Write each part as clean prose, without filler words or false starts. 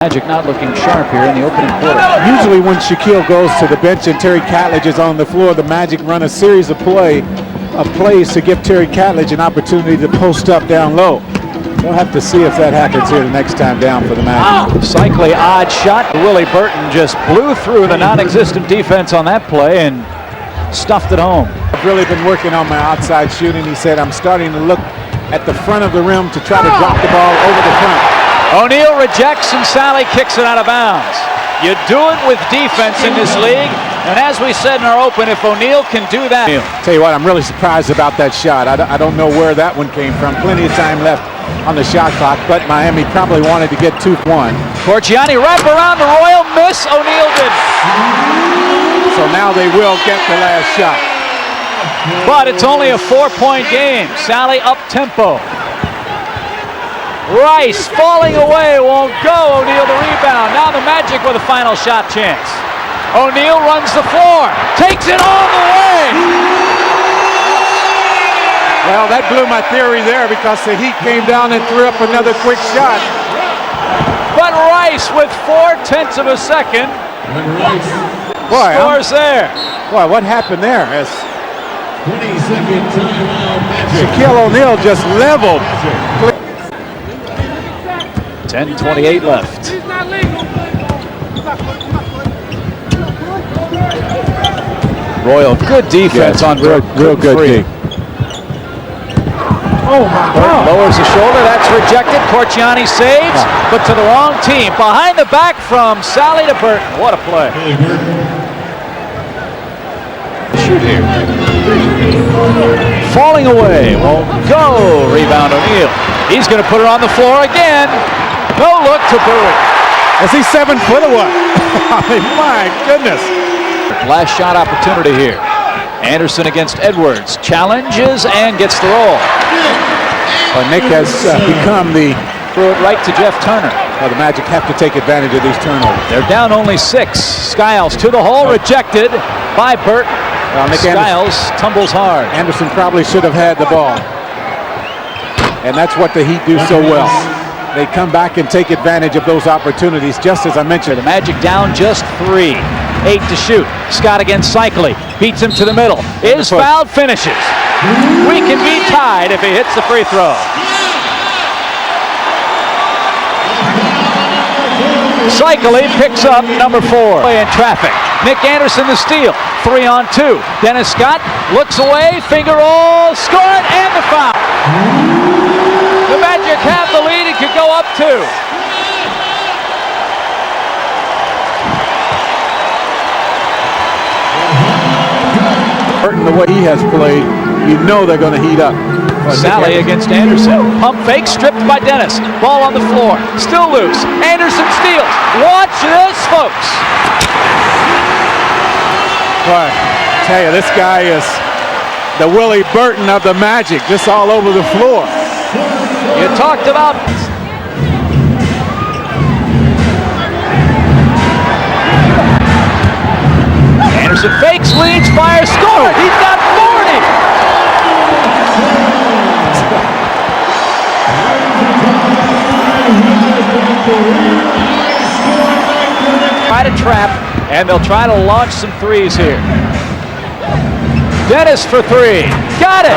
Magic not looking sharp here in the opening quarter. Usually when Shaquille goes to the bench and Terry Catledge is on the floor, the Magic run a series of plays to give Terry Catledge an opportunity to post up down low. We'll have to see if that happens here the next time down for the Magic. Cycling odd shot. Willie Burton just blew through the non-existent defense on that play and stuffed it home. I've really been working on my outside shooting. He said, I'm starting to look at the front of the rim to try to drop the ball over the front. O'Neal rejects and Sally kicks it out of bounds. You do it with defense in this league, and as we said in our open, if O'Neal can do that. Tell you what, I'm really surprised about that shot. I don't know where that one came from. Plenty of time left on the shot clock, but Miami probably wanted to get 2-1. Corchiani wrap around the Royal miss. O'Neal did. So now they will get the last shot. But it's only a 4-point game. Sally up tempo. Rice falling away, won't go. O'Neal the rebound. Now the Magic with a final shot chance. O'Neal runs the floor, takes it all the way. Well, that blew my theory there because the Heat came down and threw up another quick shot. But Rice with 0.4 of a second scores there. Boy, what happened there? 20-second timeout. Shaquille O'Neal just leveled. 10:28 left. Royal, good defense on real good D. Oh my God. Lowers the shoulder, that's rejected. Corchiani saves, but to the wrong team. Behind the back from Sally to Burton. What a play. Shoot here. Falling away, won't go. Rebound O'Neal. He's going to put it on the floor again. No look to Bowie. Is he 7 foot or what? I mean, my goodness. Last shot opportunity here. Anderson against Edwards. Challenges and gets the roll. Well, Nick has become the... Threw it right to Jeff Turner. Well, the Magic have to take advantage of these turnovers. They're down only 6. Skiles to the hole, rejected by Burton. Nick Skiles tumbles hard. Anderson probably should have had the ball. And that's what the Heat do so well. They come back and take advantage of those opportunities, just as I mentioned. The Magic down just 3. 8 to shoot. Scott against Cycli. Beats him to the middle. Is fouled, finishes. We can be tied if he hits the free throw. Cycli picks up number 4. In traffic. Nick Anderson the steal. 3 on 2. Dennis Scott looks away. Finger roll. Scored and the foul. The Magic have the lead. It could go up 2. Burton, the way he has played, you know they're going to heat up. Sally against Anderson. Pump fake stripped by Dennis. Ball on the floor. Still loose. Anderson steals. Watch this, folks. Boy, I tell you, this guy is the Willie Burton of the Magic, just all over the floor. You talked about... Anderson fakes, leads, fires, score! He's got 40! Try to trap, and they'll try to launch some threes here. Dennis for 3. Got it!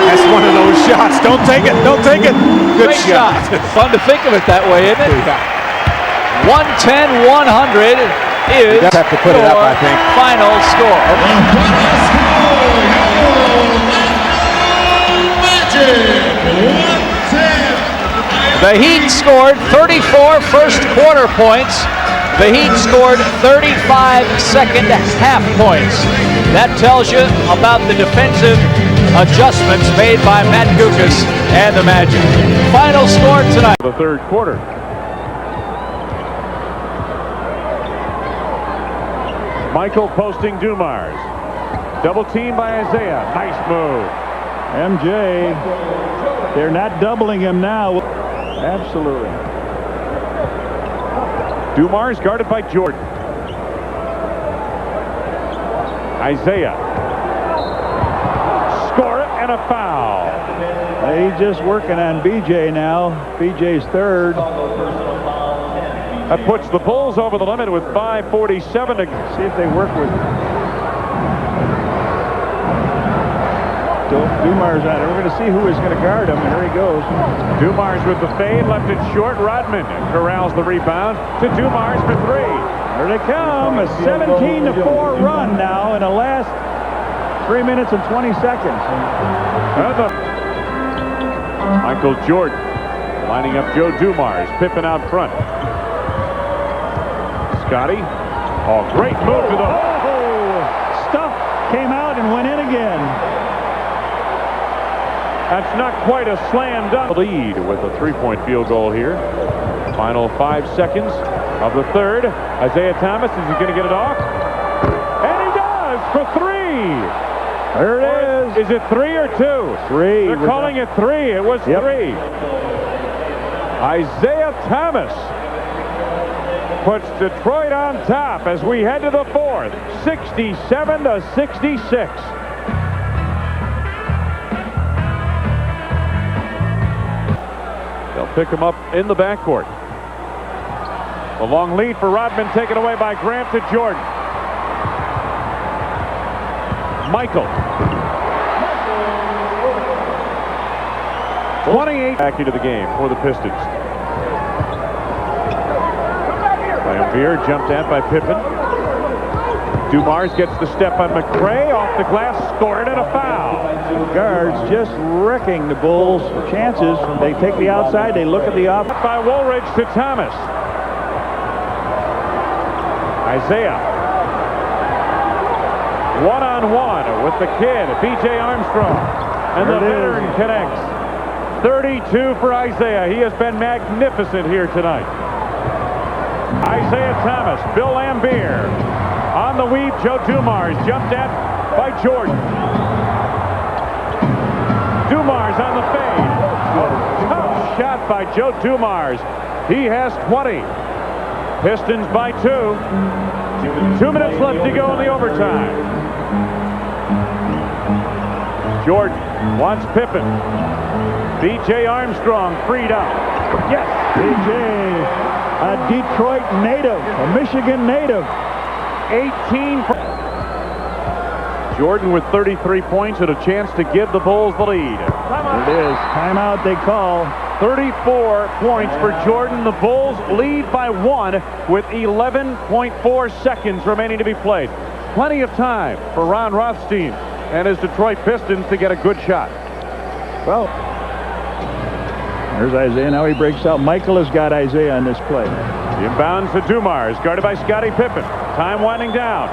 That's one of those shots. Don't take it. Don't take it. Good Great shot. Fun to think of it that way, isn't it? Yeah. 110-100 is you have to put it up, I think. Final score. The Heat scored 34 first quarter points. The Heat scored 35 second half points. That tells you about the defensive adjustments made by Matt Guokas and the Magic. Final score tonight. The third quarter. Michael posting Dumars. Double team by Isaiah. Nice move. MJ, they're not doubling him now. Absolutely. Dumars guarded by Jordan. Isaiah. Score it and a foul. He's just working on BJ now. BJ's third. That puts the Bulls over the limit with 5:47 to See if they work with Dumars on it. We're going to see who is going to guard him, and here he goes. Dumars with the fade, left it short. Rodman corrals the rebound to Dumars for three. Here they come. A 17-4 run now in the last 3 minutes and 20 seconds. Michael Jordan lining up Joe Dumars. Pippen out front. Scotty. Oh, great move to the... Stuff came out and went in again. That's not quite a slam dunk. Lead with a three-point field goal here. Final 5 seconds of the third. Isaiah Thomas, is he going to get it off? And he does for three. There it is. Is it 3 or 2? 3. They're calling it 3. It was 3. Isaiah Thomas puts Detroit on top as we head to the fourth. 67-66. They'll pick him up in the backcourt. A long lead for Rodman taken away by Grant to Jordan. Michael. 28 back into the game for the Pistons. Lambeer jumped at by Pippen. Dumars gets the step on McRae off the glass, scored and a foul. Guards just wrecking the Bulls' chances. They take the outside, they look at the off. By Woolridge to Thomas. Isaiah. One-on-one with the kid, B.J. Armstrong. And the veteran connects. 32 for Isaiah. He has been magnificent here tonight. Isaiah Thomas, Bill Lambier. On the weave, Joe Dumars jumped at by Jordan. Dumars on the fade. Tough shot by Joe Dumars. He has 20. Pistons by 2. 2 minutes left to go in the overtime. Jordan wants Pippen. B.J. Armstrong freed up. Yes, B.J. A Detroit native, a Michigan native. 18. Jordan with 33 points and a chance to give the Bulls the lead. It is. Timeout they call. 34 points for Jordan. The Bulls lead by 1 with 11.4 seconds remaining to be played. Plenty of time for Ron Rothstein and his Detroit Pistons to get a good shot. Well, there's Isaiah. Now he breaks out. Michael has got Isaiah on this play. Inbounds to Dumars, guarded by Scottie Pippen. Time winding down.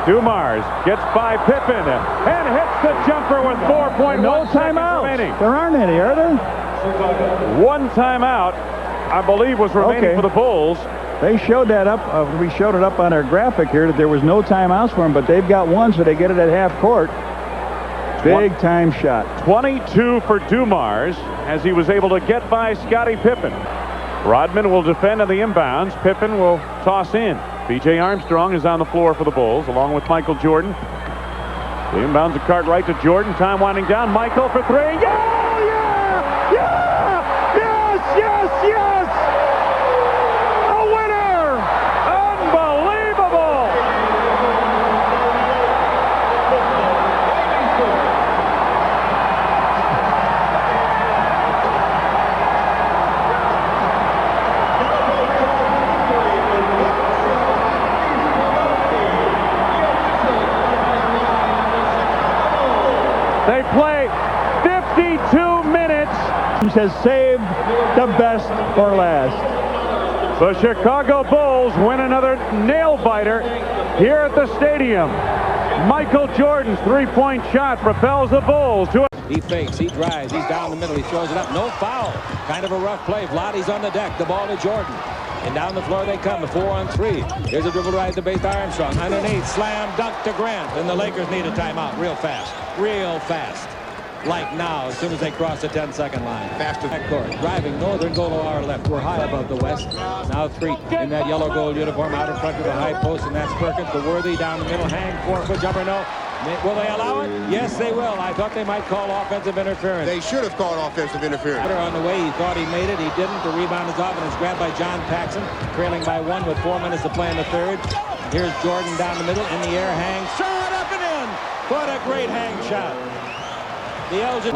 Dumars gets by Pippen and hits the jumper with 4.1 seconds remaining. There aren't any, are there? One timeout, I believe, was remaining for the Bulls. They showed that up. We showed it up on our graphic here that there was no timeouts for them, but they've got one, so they get it at half court. Big time shot. 22 for Dumars as he was able to get by Scottie Pippen. Rodman will defend on the inbounds. Pippen will toss in. B.J. Armstrong is on the floor for the Bulls along with Michael Jordan. The inbounds to Cartwright to Jordan. Time winding down. Michael for 3. Yeah! Yeah! Yeah! Yes! Yes! Yes! A winner! Unbelievable! They play 52 minutes. Has saved the best for last. The Chicago Bulls win another nail-biter here at the stadium. Michael Jordan's three-point shot propels the Bulls to a... He fakes, he drives, he's down the middle, he throws it up. No foul. Kind of a rough play. Vladdy's on the deck, the ball to Jordan. And down the floor they come, a 4-on-3. Here's a dribble right to base to Armstrong. Underneath, slam dunk to Grant. And the Lakers need a timeout real fast. Real fast. Like now, as soon as they cross the 10-second line. Faster backcourt. Driving Northern, go to our left. We're high above the West. Now 3 in that yellow gold uniform out in front of the high post, and that's Perkins. The Worthy down the middle, hang 4-foot jumper, no. Will they allow it? Yes, they will. I thought they might call offensive interference. They should have called offensive interference. On the way, he thought he made it. He didn't. The rebound is off, and it's grabbed by John Paxson, trailing by 1 with 4 minutes to play in the third. Here's Jordan down the middle, in the air, hangs, shot up and in. What a great hang shot. The Elgin.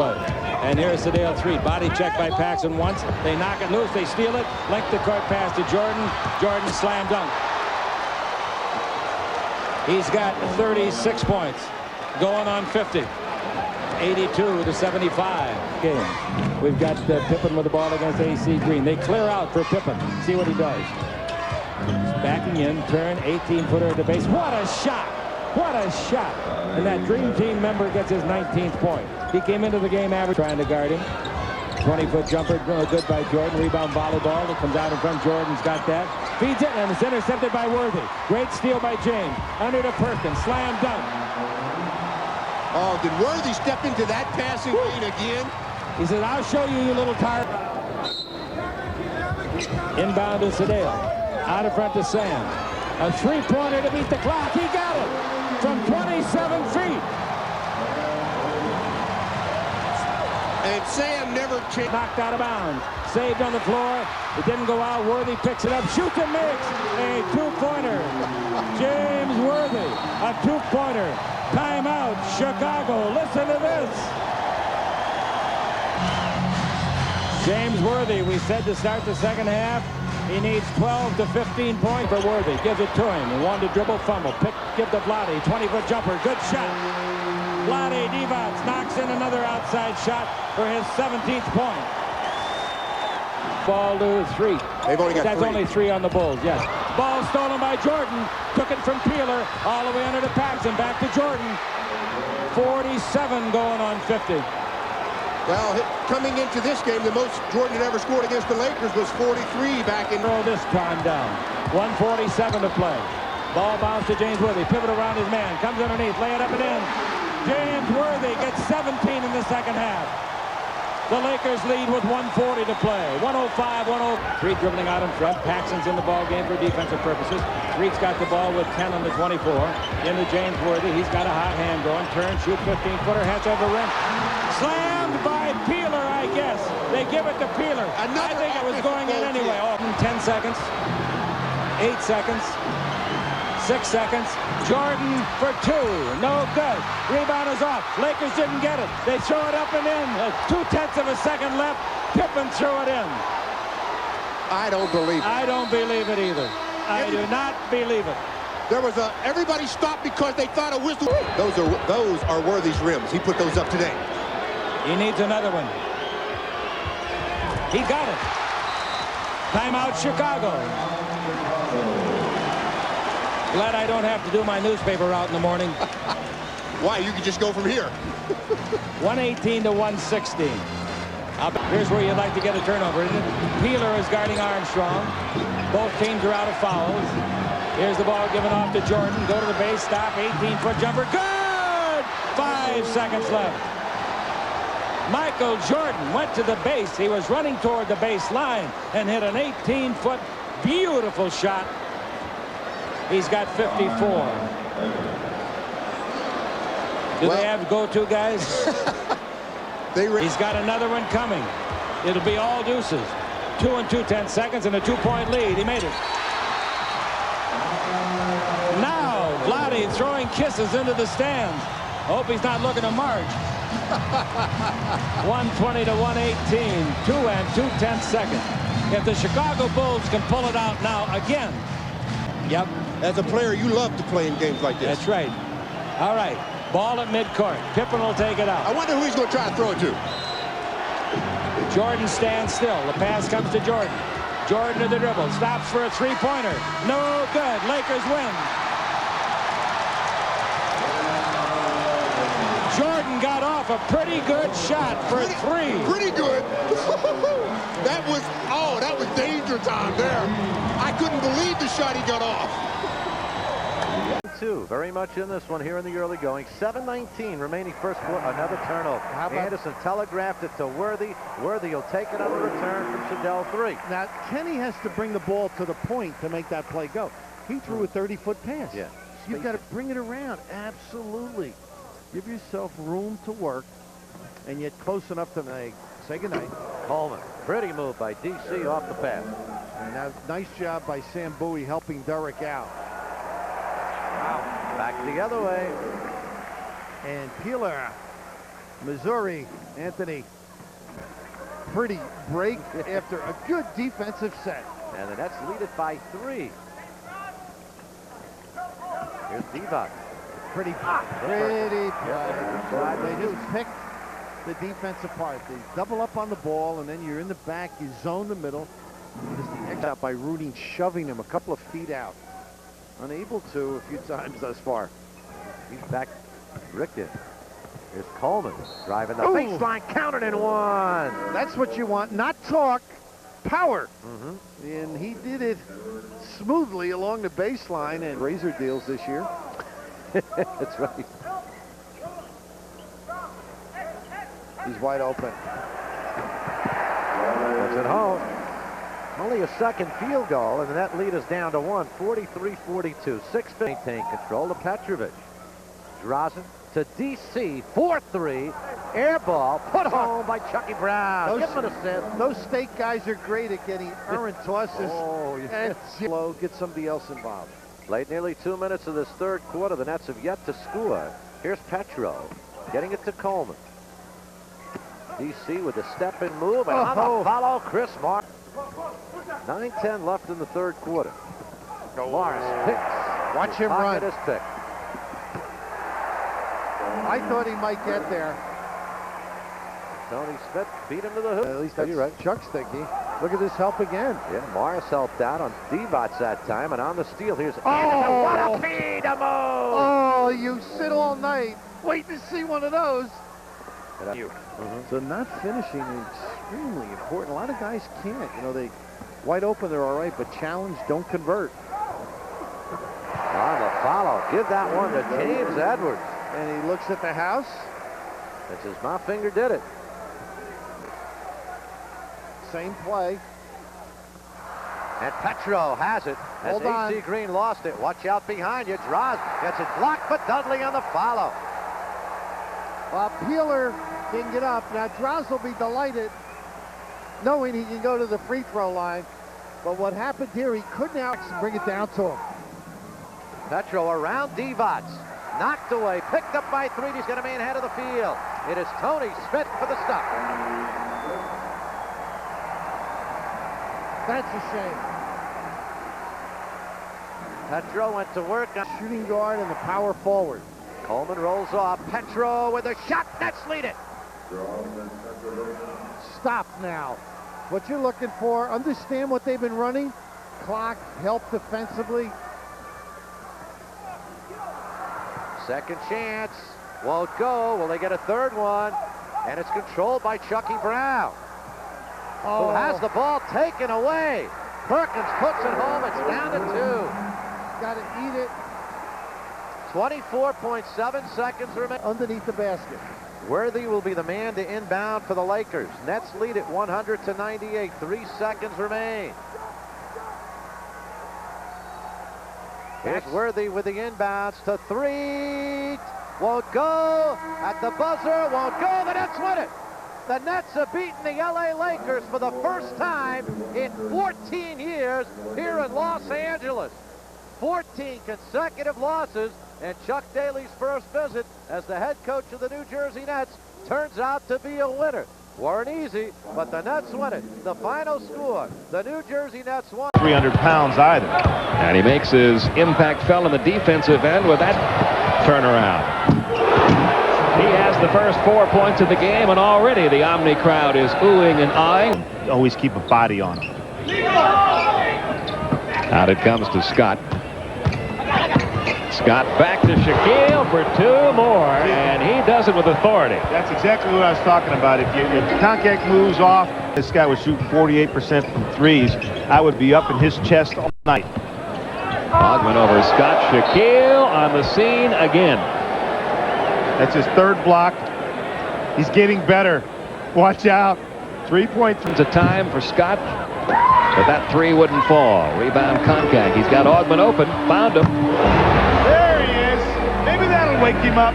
And here's Sedale 3. Body check by Paxson once. They knock it loose. They steal it. Length the court pass to Jordan. Jordan slam dunk. He's got 36 points. Going on 50. 82 to 75 game. We've got Pippen with the ball against AC Green. They clear out for Pippen. See what he does. Backing in, turn, 18-footer at the base. What a shot! What a shot! And that Dream Team member gets his 19th point. He came into the game average trying to guard him. 20-foot jumper, good by Jordan. Rebound volleyball. It comes out in front. Jordan's got that. Feeds it, and it's intercepted by Worthy. Great steal by James. Under to Perkins. Slam dunk. Oh, did Worthy step into that passing lane again? He says, I'll show you, you little tart. Inbound to Sedale. Out in front to Sam. A three-pointer to beat the clock. He got it from 27 feet. And Sam never changed. Knocked out of bounds. Saved on the floor. It didn't go out. Worthy picks it up. Shoots and makes a two-pointer. James Worthy. A two-pointer. Timeout. Chicago. Listen to this. James Worthy, we said to start the second half, he needs 12 to 15 points for Worthy. Gives it to him. He wanted to dribble, fumble. Give to Vlade. 20-foot jumper. Good shot. Vlade Divac knocks in another outside shot for his 17th point. Ball to 3. They've only got That's 3. only 3 on the Bulls, yes. Ball stolen by Jordan. Took it from Peeler all the way under to Paxson. Back to Jordan. 47 going on 50. Well, coming into this game, the most Jordan had ever scored against the Lakers was 43 back in. Throw this time down. 1:47 to play. Ball bounce to James Worthy. Pivot around his man. Comes underneath. Lay it up and in. James Worthy gets 17 in the second half. The Lakers lead with 1:40 to play. 105-103 dribbling out in front. Paxson's in the ball game for defensive purposes. Reed's got the ball with 10 on the 24. Into James Worthy. He's got a hot hand going. Turn, shoot, 15-footer, heads over rim. Slammed by Peeler, I guess. They give it to Peeler. I think it was going in anyway. Oh, 10 seconds. 8 seconds. 6 seconds. Jordan for 2. No good. Rebound is off. Lakers didn't get it. They throw it up and in. 2/10 of a second left. Pippen threw it in. I don't believe it. I don't believe it either. I do not believe it. There was everybody stopped because they thought a whistle. Those are Worthy's rims. He put those up today. He needs another one. He got it. Timeout, Chicago. Glad I don't have to do my newspaper route in the morning. Why? You could just go from here. 118 to 116. Here's where you'd like to get a turnover, isn't it? Peeler is guarding Armstrong. Both teams are out of fouls. Here's the ball given off to Jordan. Go to the base, stop, 18-foot jumper. Good! 5 seconds left. Michael Jordan went to the base. He was running toward the baseline and hit an 18-foot beautiful shot. He's got 54. Do they have go-to guys? He's got another one coming. It'll be all deuces. 2 and 2/10 seconds and a 2-point lead. He made it. Now, Vlade throwing kisses into the stands. Hope he's not looking to march. 120 to 118. 2 and 2/10 seconds. If the Chicago Bulls can pull it out now again. Yep. As a player, you love to play in games like this. That's right. All right. Ball at midcourt. Pippen will take it out. I wonder who he's going to try to throw it to. Jordan stands still. The pass comes to Jordan. Jordan to the dribble. Stops for a three-pointer. No good. Lakers win. Jordan got off a pretty good shot for 3. Pretty good. That was danger time there. I couldn't believe the shot he got off. Very much in this one here in the early going. 7:19 remaining first quarter. Another turnover. Anderson telegraphed it to Worthy. Worthy will take it on the return from Sedale 3. Now, Kenny has to bring the ball to the point to make that play go. He threw a 30-foot pass. Yeah. You've got to bring it around. Absolutely. Give yourself room to work, and yet close enough to say goodnight. Coleman, pretty move by DC off the pass. And now, nice job by Sam Bowie helping Derek out. Wow. Back the other way. And Peeler, Missouri, Anthony. Pretty break after a good defensive set. And the Nets lead it by 3. Here's Divac. Pretty play. They just pick the defense apart. They double up on the ball, and then you're in the back. You zone the middle. Just the X out by Rudin, shoving him a couple of feet out. Unable to a few times thus far. He's back. Rickton. Here's Coleman driving the baseline, counted in 1. That's what you want, not talk, power. And he did it smoothly along the baseline, and razor deals this year. That's right. He's wide open. Puts it home. Only a second field goal, and that lead is down to 1, 43-42. 6 maintain control to Petrovic. Drazen to DC, 4-3. Air ball put home by Chucky Brown. Give him an assist. Those state guys are great at getting errant tosses. And slow, get somebody else involved. Played nearly 2 minutes of this third quarter. The Nets have yet to score. Here's Petro getting it to Coleman. DC with a step-in move, and on the follow, Chris Morris. 9:10 left in the third quarter. Morris picks. Watch him run. His pick. I thought he might get there. Tony Smith beat him to the hoop. At least that's right. Chuck's thinking. Look at this help again. Yeah, Morris helped out on Divac that time, and on the steal, here's Anderson. What a feed a move! Oh, you sit all night waiting to see one of those. So not finishing is extremely important. A lot of guys can't. You know, they wide open, they're all right, but challenge, don't convert. On the follow, give that one to James Edwards. And he looks at the house. That's as my finger did it. Same play. And Petro has it as Hold on. AC Green lost it. Watch out behind you. Draws gets it blocked, but Dudley on the follow. Peeler can get up. Now Draws will be delighted knowing he can go to the free throw line. But what happened here, he couldn't bring it down to him. Petro around Divac. Knocked away, picked up by 3. He's going to be ahead of the field. It is Tony Smith for the stop. That's a shame. Petro went to work on Shooting guard and the power forward. Coleman rolls off. Petro with a shot. Nets lead it. Stop now. What you're looking for, understand what they've been running. Clock, help defensively. Second chance. Won't go. Will they get a third one? And it's controlled by Chucky Brown, who has the ball taken away. Perkins puts it home. It's down to 2. Got to eat it. 24.7 seconds remain. Underneath the basket. Worthy will be the man to inbound for the Lakers. Nets lead it 100-98. 3 seconds remain. Here's Worthy with the inbounds to 3. Won't go. At the buzzer. Won't go. The Nets win it. The Nets have beaten the LA Lakers for the first time in 14 years here in Los Angeles. 14 consecutive losses, and Chuck Daly's first visit as the head coach of the New Jersey Nets turns out to be a winner. Weren't easy, but the Nets win it. The final score, the New Jersey Nets won. 300 pounds either. And he makes his impact felt in the defensive end with that turnaround. He has the first 4 points of the game, and already the Omni crowd is oohing and eyeing. Always keep a body on him. Out it comes to Scott. Scott back to Shaquille for 2 more, and he does it with authority. That's exactly what I was talking about. If the contact moves off, this guy was shooting 48% from threes. I would be up in his chest all night. Ogman over Scott. Shaquille on the scene again. That's his 3rd block. He's getting better. Watch out. 3-point. It's a time for Scott, but that 3 wouldn't fall. Rebound Koncak. He's got Ogman open. Found him. There he is. Maybe that'll wake him up.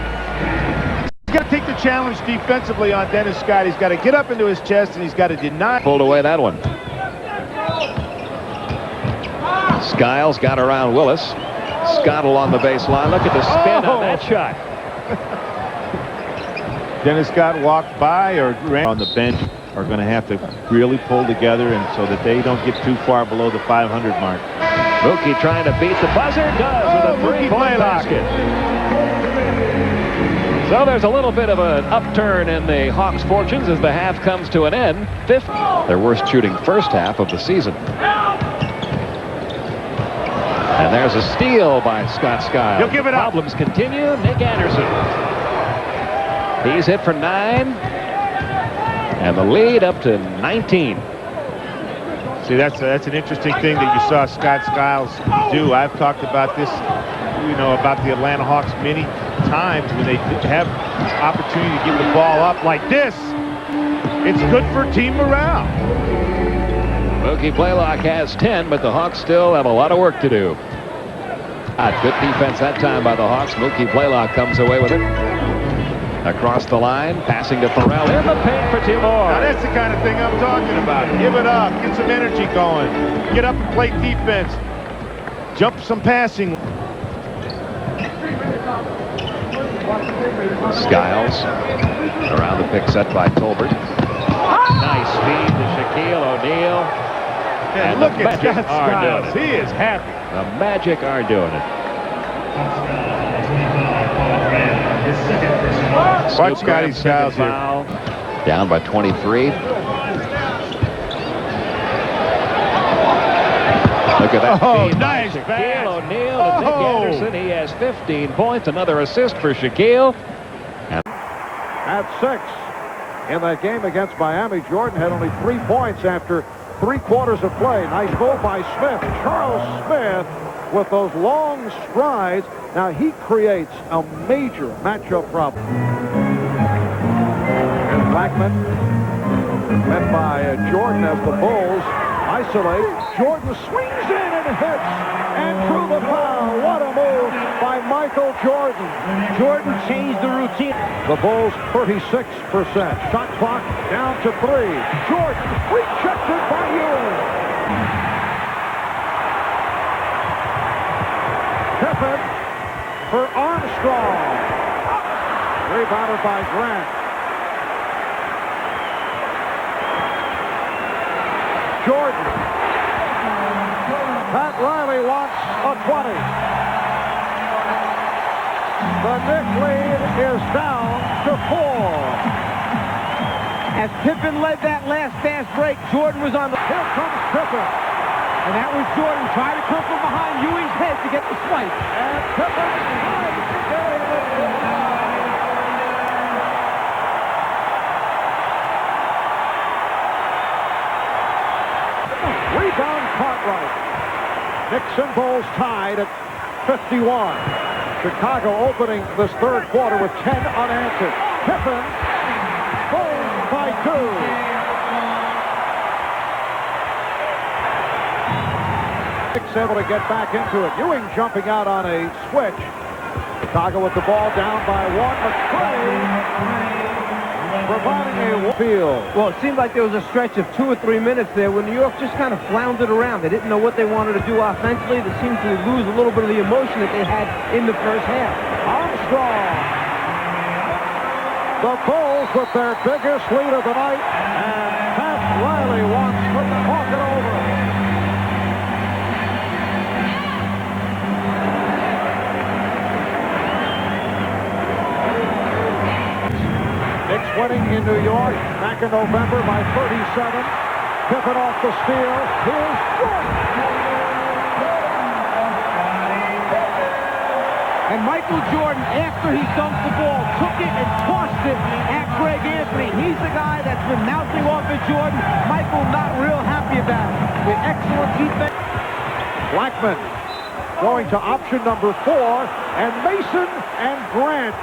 to take the challenge defensively on Dennis Scott. He's got to get up into his chest, and he's got to deny. Pulled away that one. Skiles got around Willis. Scott along the baseline. Look at the spin on that shot. Dennis Scott walked by or ran on the bench are going to have to really pull together and so that they don't get too far below the 500 mark. Mookie trying to beat the buzzer. Does with a three-point basket. So there's a little bit of an upturn in the Hawks' fortunes as the half comes to an end. Fifth, their worst shooting first half of the season. And there's a steal by Scott Skiles. He'll give it up. Problems continue. Nick Anderson. He's hit for 9. And the lead up to 19. See, that's an interesting thing that you saw Scott Skiles do. I've talked about this, about the Atlanta Hawks many times when they have opportunity to get the ball up like this. It's good for team morale. Mookie Blaylock has 10, but the Hawks still have a lot of work to do. Good defense that time by the Hawks. Mookie Blaylock comes away with it. Across the line, passing to Farrell in the paint for 2 more. Now that's the kind of thing I'm talking about. Give it up, get some energy going, get up and play defense, jump some passing. Skiles around the pick set by Tolbert. Nice feed to Shaquille O'Neal. And look at Scott Skiles. He is happy. The Magic are doing it. Watch Scotty Skiles here. Down by 23. Look at that feed. Nice Shaquille O'Neal to Nick Anderson. He has 15 points. Another assist for Shaquille. At 6 in that game against Miami, Jordan had only 3 points after 3 quarters of play. Nice move by Smith. Charles Smith with those long strides. Now he creates a major matchup problem. And Blackman met by Jordan as the Bulls isolate. Jordan swings in and hits. And through the foul. What a move by Michael Jordan. Jordan changed the routine. The Bulls 36%. Shot clock down to 3. Jordan rejected by Ewing. Pippen for Armstrong. Rebounded by Grant. Jordan. Pat Riley wants a 20. The Knicks lead is down to 4. As Pippen led that last fast break, Jordan was on the... Here comes Pippen. And that was Jordan trying to come from behind Ewing's head to get the swipe. And Pippen rebound Cartwright. Knicks and Bulls tied at 51. Chicago opening this third quarter with 10 unanswered. Pippen, Bulls by 2. Able to get back into it. Ewing jumping out on a switch. Chicago with the ball down by 1. McCray providing a field. Well, it seemed like there was a stretch of 2 or 3 minutes there where New York just kind of floundered around. They didn't know what they wanted to do offensively. They seemed to lose a little bit of the emotion that they had in the first half. Armstrong. The Bulls with their biggest lead of the night. And Pat Riley wants to talk it over. Knicks winning in New York back in November by 37. Pippen off the steal. Here's Jordan. And Michael Jordan, after he dunked the ball, took it and tossed it at Greg Anthony. He's the guy that's been mouthing off at Jordan. Michael not real happy about it. With excellent defense. Blackman going to option number 4. And Mason and Grant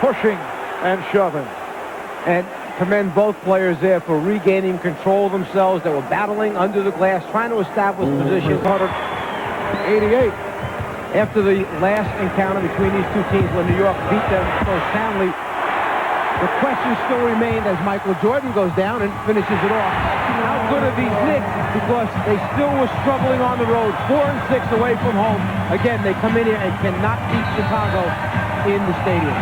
pushing and shoving. And commend both players there for regaining control of themselves. They were battling under the glass, trying to establish position. 88. After the last encounter between these two teams when New York beat them so soundly The question still remains as Michael Jordan goes down and finishes it off. How good are these Knicks? Because they still were struggling on the road, 4-6 away from home. Again, they come in here and cannot beat Chicago in the stadium.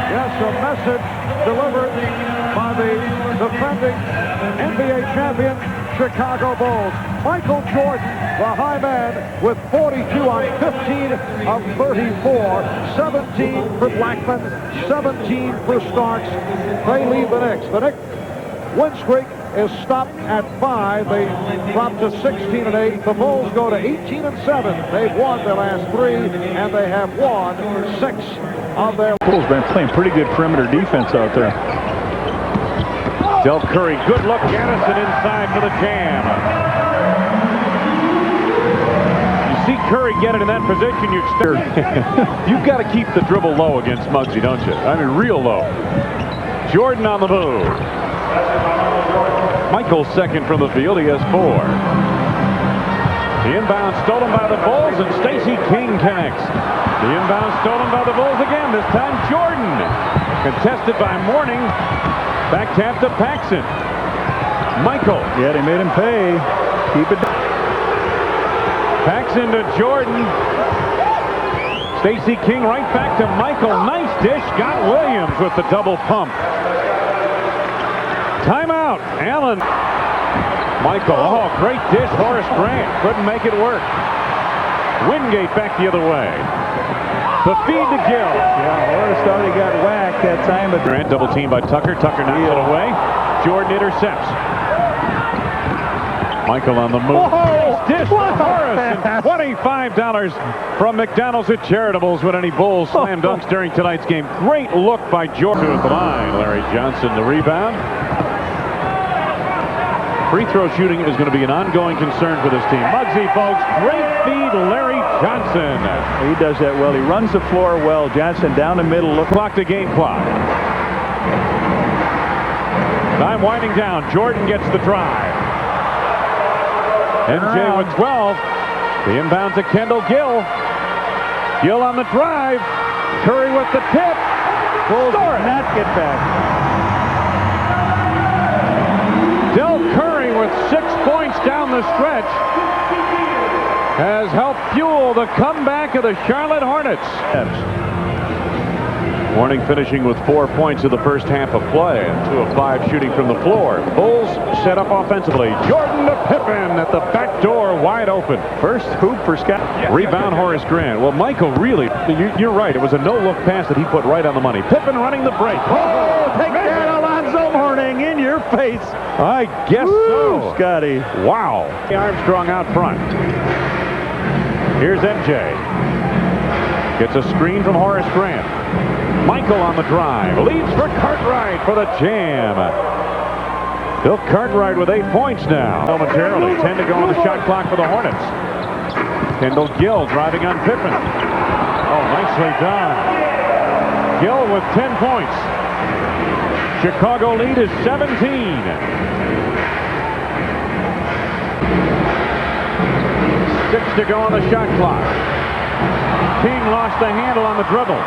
Yes, a message delivered by the defending NBA champion Chicago Bulls. Michael Jordan, the high man, with 42 on 15 of 34, 17 for Blackman, 17 for Starks. They lead the Knicks. The Knicks win streak is stopped at 5. They drop to 16-8. The Bulls go to 18-7. They've won their last 3, and they have won 6 of their. Bulls been playing pretty good perimeter defense out there. Del Curry, good look. Gaddison inside for the jam. You see Curry get it in that position, you've got to keep the dribble low against Muggsy, don't you? I mean, real low. Jordan on the move. Michael's second from the field. He has 4. The inbound stolen by the Bulls, and Stacey King connects. The inbound stolen by the Bulls again. This time Jordan. Contested by Mourning. Back tap to Paxson. Michael. Yeah, they made him pay. Keep it. Paxson to Jordan. Stacey King right back to Michael. Nice dish. Got Williams with the double pump. Timeout. Allen. Michael. Oh, great dish. Horace Grant couldn't make it work. Wingate back the other way. The feed to Gill. Yeah, Horace thought he got whacked that time, but Grant double team by Tucker. Tucker knocks it away. Jordan intercepts. Michael on the move. Whoa! Dish for Horace, and $25 from McDonald's at Charitables when any Bulls slam dunks during tonight's game. Great look by Jordan at the line. Larry Johnson the rebound. Free throw shooting is going to be an ongoing concern for this team. Muggsy, folks, great feed, Larry Johnson. He does that well. He runs the floor well. Johnson down the middle. Look. Clock to game clock. Time winding down. Jordan gets the drive. MJ with 12. The inbound to Kendall Gill. Gill on the drive. Curry with the tip. Bulls not get back. Del Curry with 6 points down the stretch has helped fuel the comeback of the Charlotte Hornets. Mourning finishing with 4 points in the first half of play and 2 of 5 shooting from the floor. Bulls set up offensively. Jordan to Pippen at the back door, wide open. First hoop for Scott. Rebound Horace Grant. Well, Michael really, you're right. It was a no-look pass that he put right on the money. Pippen running the break. Oh, take that, Alonzo Mourning, in your face. I guess so. Scotty. Wow. Armstrong out front. Here's MJ. Gets a screen from Horace Grant. Michael on the drive. Leads for Cartwright for the jam. Bill Cartwright with 8 points now. Momentarily. 10 to go on the shot clock for the Hornets. Kendall Gill driving on Pippen. Oh, nicely done. Gill with 10 points. Chicago lead is 17. 6 to go on the shot clock. King lost the handle on the dribble.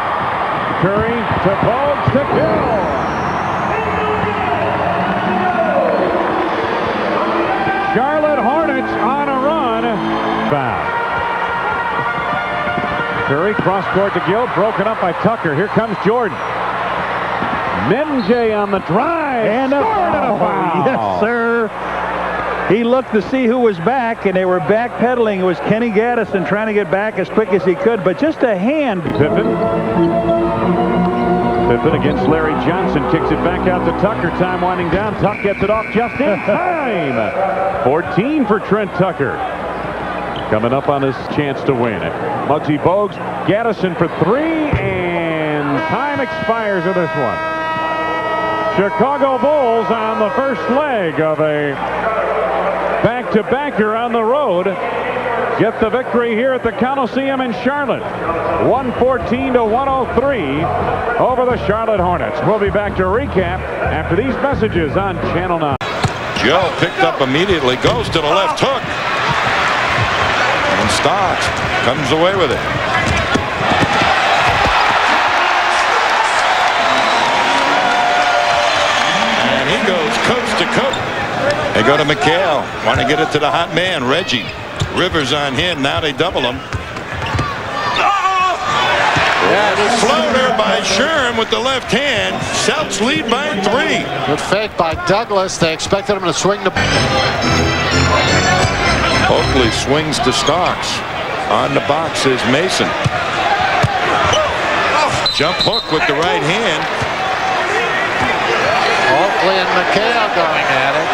Curry to Bogues to Gill. Charlotte Hornets on a run. Foul. Curry cross court to Gill, broken up by Tucker. Here comes Jordan. Menje on the drive. And a foul. Yes, sir. He looked to see who was back, and they were backpedaling. It was Kenny Gaddison trying to get back as quick as he could, but just a hand. Pippen against Larry Johnson. Kicks it back out to Tucker. Time winding down. Tuck gets it off just in time. 14 for Trent Tucker. Coming up on his chance to win it. Muggsy Bogues. Gaddison for 3, and time expires in this one. Chicago Bulls on the first leg of a back-to-backer on the road get the victory here at the Coliseum in Charlotte. 114 to 103 over the Charlotte Hornets. We'll be back to recap after these messages on Channel 9. Joe picked up immediately, goes to the left hook, and Starks comes away with it. goes coast to coast. They go to McHale. Want to get it to the hot man, Reggie. Rivers on him. Now they double him. Floater by Sherm with the left hand. Celts lead by 3. Good fake by Douglas. They expected him to swing the... Oakley swings to Starks. On the box is Mason. Jump hook with the right hand. Oakley and McHale going at it.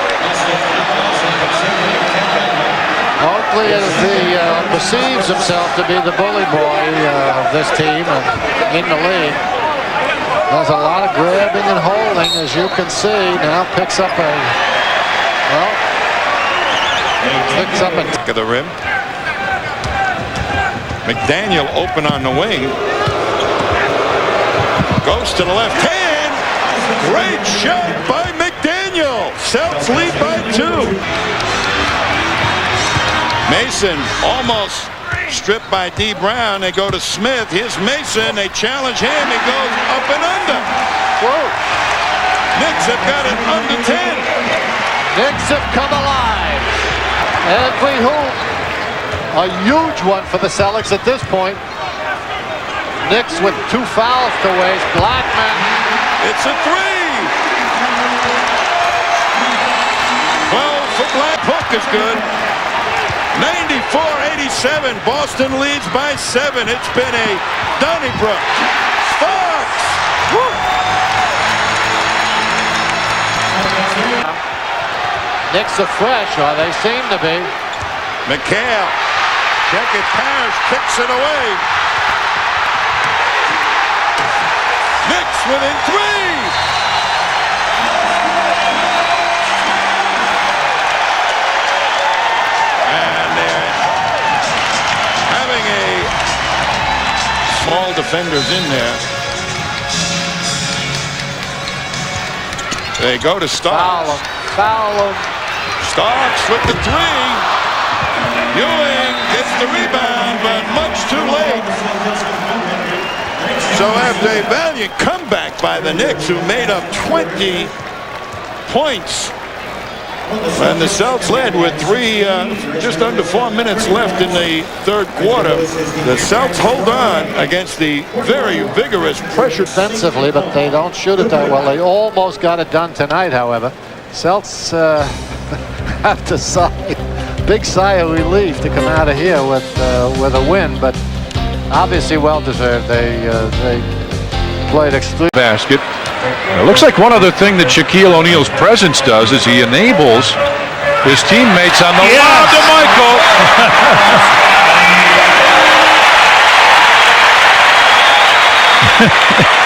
Oakley perceives himself to be the bully boy of this team and in the league. Does a lot of grabbing and holding, as you can see. Now picks up a of the rim. McDaniel open on the wing. Goes to the left hand. Great shot by McDaniel. Celts lead by 2. Mason almost stripped by D. Brown. They go to Smith. Here's Mason. They challenge him. He goes up and under. Whoa. Knicks have got it under 10. Knicks have come alive. Every hoop. A huge one for the Celtics at this point. Knicks with 2 fouls to waste. Blackman. It's a 3. 12 for Black. Hook is good. 94-87. Boston leads by 7. It's been a Donnybrook. Starks. Knicks are fresh, or they seem to be. McHale. Check it. Parrish kicks it away. Knicks within 3. Small defenders in there. They go to Starks. Foul him. Starks with the 3. Ewing gets the rebound, but much too late. So after a valiant comeback by the Knicks, who made up 20 points, and the Celts led with just under 4 minutes left in the third quarter. The Celts hold on against the very vigorous pressure. Defensively, but they don't shoot it that well. They almost got it done tonight, however. Celts have to big sigh of relief to come out of here with a win, but obviously well-deserved. They played extremely. Basket. It looks like one other thing that Shaquille O'Neal's presence does is he enables his teammates on the lob to Michael.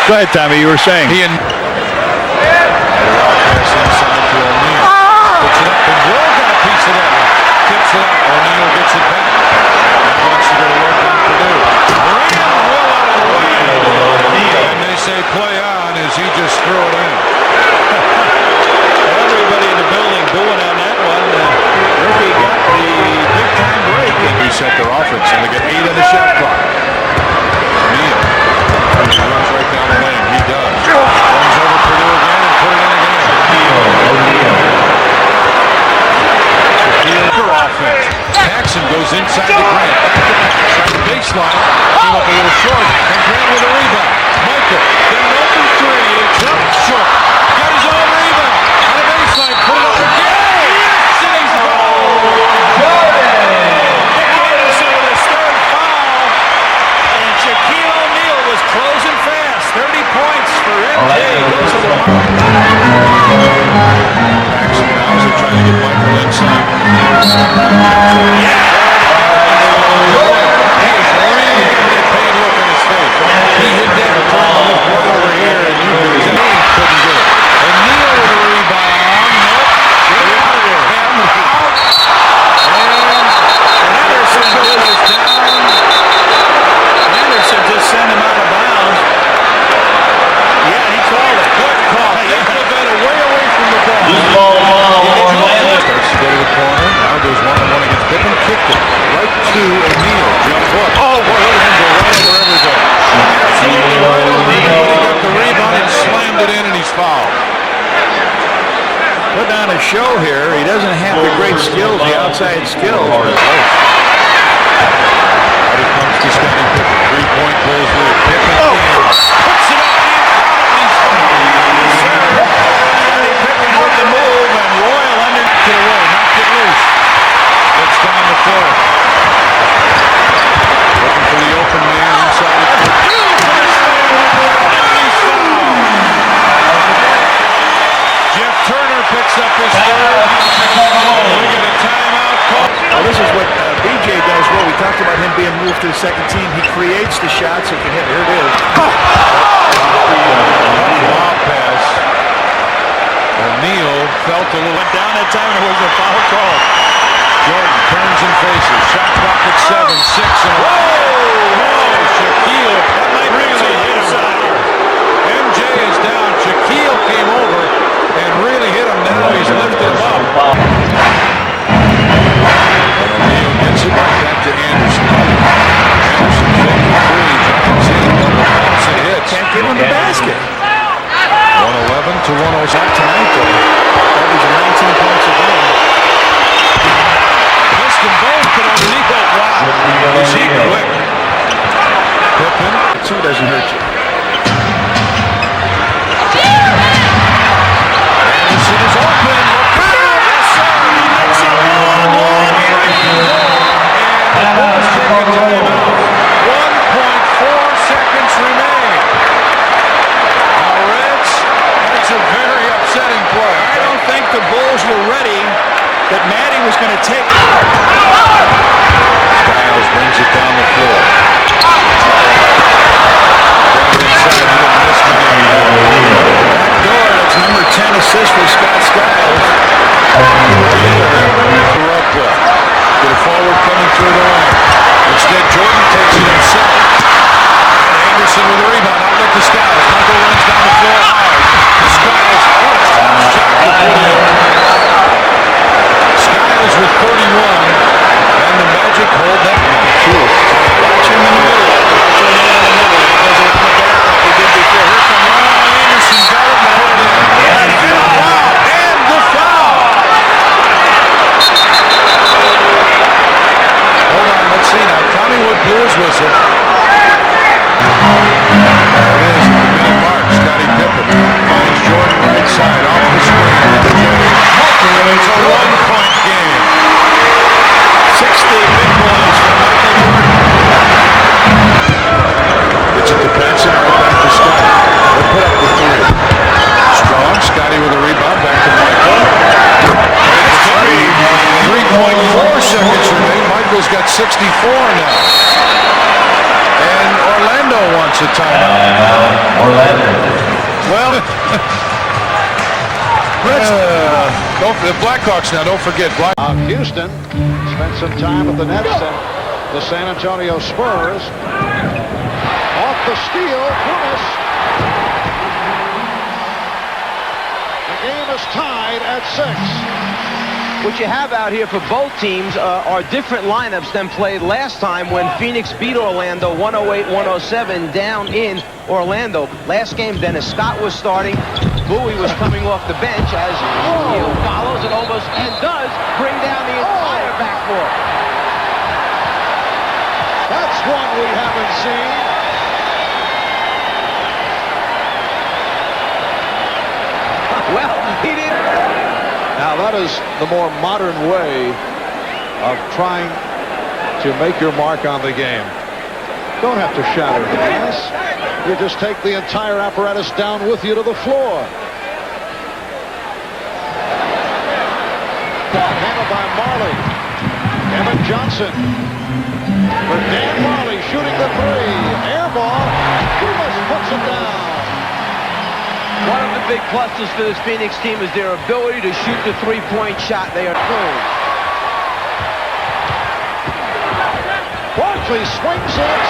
Go ahead, Tommy. You were saying. O'Neal gets it back. Wants to go to work on Purdue. And they say play on as he just threw it in. Everybody in the building booing on that one. Ricky got the big time break. They reset their offense and they get 8 on the shot clock. O'Neal. He runs right down the lane. He does. Runs over Purdue again and put it in again. Offense. Paxson goes inside the Grant. Up the baseline. Came up a little short. And Grant with a rebound. Michael. Then an open 3. It's up short. Got his own rebound. On the baseline. Put it up again. Yes! And he's Anderson with his 3rd foul. And Shaquille O'Neal was closing fast. 30 points for MJ. Goes to the Paxson now is trying to get Michael inside. put on a show here. He doesn't have the great skills, the outside skills. Out it comes to Scottie Pippen. 3-point Bulls lead. Pippen puts it up. Scottie Pippen with the move, and Royal under to the way. Knocked it loose. Gets down the floor. Looking for the open man inside. Jeff Turner picks up his third. We get a timeout call. Well, this is what BJ does well. We talked about him being moved to the second team. He creates the shots. He can hit. Here it is. Lob pass. O'Neal felt a little. Went down that time. There was a foul call. Jordan turns and faces. Shot clock at 7, 6, and whoa! Shaquille. That might really hit him. MJ is down. Shaquille came over and really hit him. Now he's lifted him up. And O'Neal gets it right back to Anderson. Anderson taking three. Drops in. Double bounce and hits. Can't give him the basket. 111 to 106 tonight, though. That was 19 points a game. Piston both can underneath that. Wow. Is he quick? Pippen. 2 doesn't hurt you. Anderson is open. Yes, sir. He makes it long. And the Bulls take a timeout. 1.4 seconds remain. Now, Reds, that's a very upsetting play. I don't think the Bulls were ready that Maddie was going to take. Styles brings it down the floor. Right inside, he didn't miss many. Back door, that's number 10 assist for Scott Skiles. Get a forward coming through the line. Instead, Jordan takes it himself. Anderson with a rebound. Outlet to Skiles. Michael runs down the floor hard. Skiles, what a shot to put in. Skiles with 31. And the Magic hold that one. Watch him in the middle. Watch him in the middle. He doesn't come back like he did before. Here comes Anderson got it and put it in. And the foul. Hold on, let's see now. Tommy Wood blew his whistle. There it is at the minute mark. Scottie Pippen finds Jordan right side off the screen. It's a 1-point game. 60 big boys for Michael Jordan. Gets it to Benson, right back to Scott. They put up the 3. Strong, Scottie with a rebound, back to Michael. 3.4 seconds remain. Michael's got 64 now. And Orlando wants a timeout. Well, the Blackhawks now, don't forget. Houston spent some time with the Nets and the San Antonio Spurs. Off the steal, Pulis. The game is tied at 6. What you have out here for both teams are different lineups than played last time when Phoenix beat Orlando 108-107 down in Orlando. Last game, Dennis Scott was starting. Bowie was coming off the bench as Hill follows and almost and does bring down the entire backcourt. That's one we haven't seen. Well, he didn't. Now that is the more modern way of trying to make your mark on the game. Don't have to shatter the glass. You just take the entire apparatus down with you to the floor. Handled by Marley. Evan Johnson. For Dan Marley shooting the 3. Air ball. Pulis puts it down. One of the big pluses for this Phoenix team is their ability to shoot the three-point shot. They are through. Barkley swings it.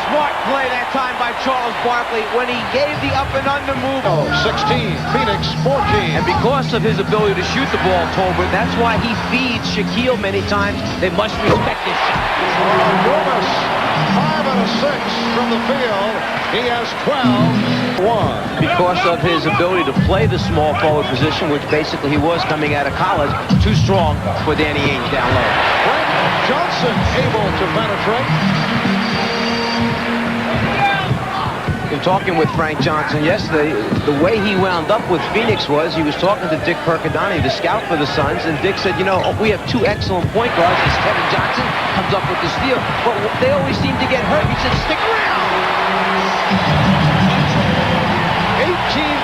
Smart play that time by Charles Barkley when he gave the up and under move. 16, Phoenix 14. And because of his ability to shoot the ball, Tolbert, that's why he feeds Shaquille many times. They must respect his shot. Loomis, 5 out of 6 from the field. He has 12. Because of his ability to play the small forward position, which basically he was coming out of college, too strong for Danny Ainge down low. Frank Johnson able to penetrate. In talking with Frank Johnson yesterday, the way he wound up with Phoenix was he was talking to Dick Percadani, the scout for the Suns, and Dick said, you know, we have two excellent point guards as Kevin Johnson comes up with the steal, but they always seem to get hurt. He said, stick around. 18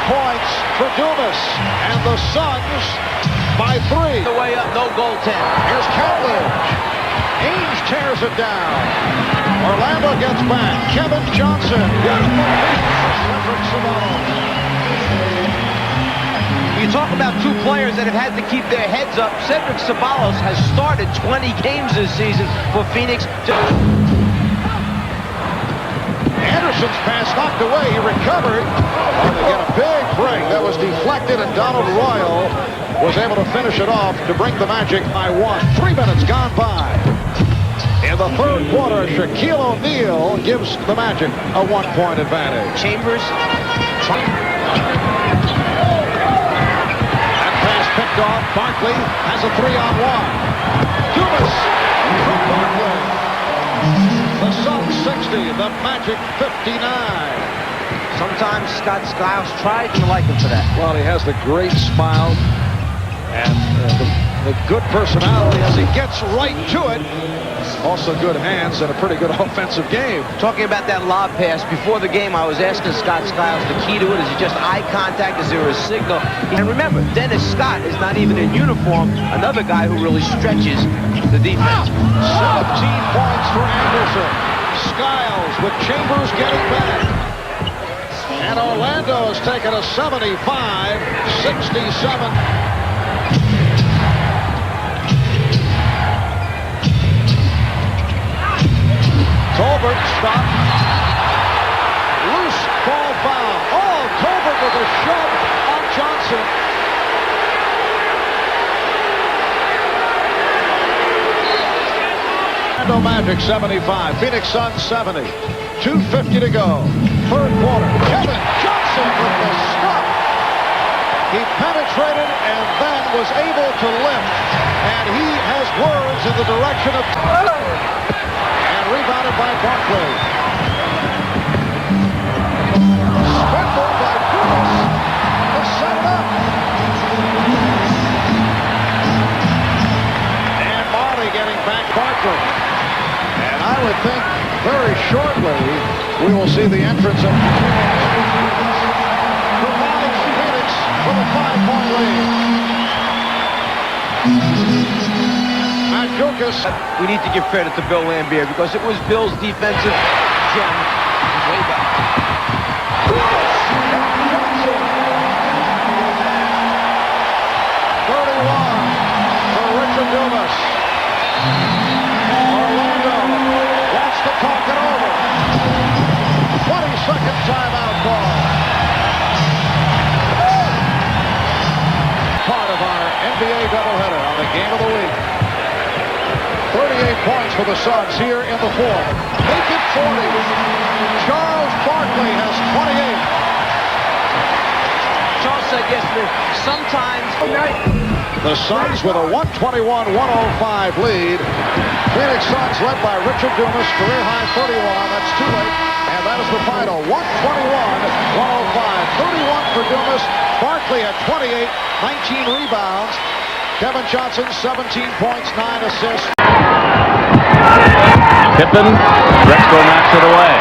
points for Dumas, and the Suns by 3. The way up, no goaltend. Here's Catledge. Ainge tears it down. Orlando gets back. Kevin Johnson. You talk about two players that have had to keep their heads up. Cedric Ceballos has started 20 games this season for Phoenix. Anderson's pass knocked away. He recovered. And they get a big break. That was deflected, and Donald Royal was able to finish it off to bring the Magic by 1. 3 minutes gone by. In the third quarter, Shaquille O'Neal gives the Magic a 1-point advantage. Chambers. That pass picked off. Barkley has a 3-on-1. Dumas from Barkley. The Suns 60, the Magic 59. Sometimes Scott Skiles tried to like him for that. Well, he has the great smile and the good personality as he gets right to it. Also good hands and a pretty good offensive game. Talking about that lob pass, before the game I was asking Scott Skiles, the key to it, is it just eye contact? Is there a signal? And remember, Dennis Scott is not even in uniform, another guy who really stretches the defense. 17 points for Anderson. Skiles with Chambers getting back. And Orlando has taken a 75-67. Tolbert stopped. Loose ball foul. Oh, Tolbert with a shove on Johnson. Orlando Magic 75. Phoenix Suns 70. 2:50 to go. Third quarter. Kevin Johnson with the stop. He penetrated and then was able to lift. And he has words in the direction of... Rebounded by Barkley. Spindle by Dumas to set it up. And Marley getting back Barkley. And I would think very shortly we will see the entrance of provides Phoenix with a 5-point lead. We need to give credit to Bill Laimbeer because it was Bill's defensive gem way back. 31 for Richard Dumas. Orlando wants to talk it over. 20-second timeout call. Part of our NBA doubleheader on the game of the week. 38 points for the Suns here in the fourth. Make it 40. Charles Barkley has 28. Charles said yesterday, sometimes... The Suns with a 121-105 lead. Phoenix Suns led by Richard Dumas, career high 31. That's too late. And that is the final. 121-105. 31 for Dumas. Barkley at 28, 19 rebounds. Kevin Johnson, 17 points, 9 assists. Pippen, Drexler knocks it away.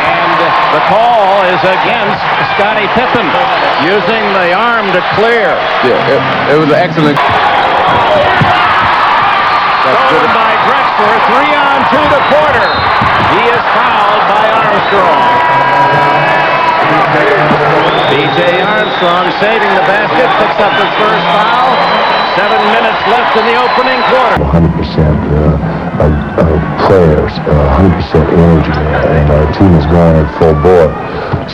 And the call is against Scottie Pippen, using the arm to clear. Yeah, it was an excellent. Stolen by Drexler, 3-on-2 to Porter. He is fouled by Armstrong. B.J. Armstrong saving the basket, picks up his first foul. 7 minutes left in the opening quarter. 100% players, 100% energy, and our team is going at full bore.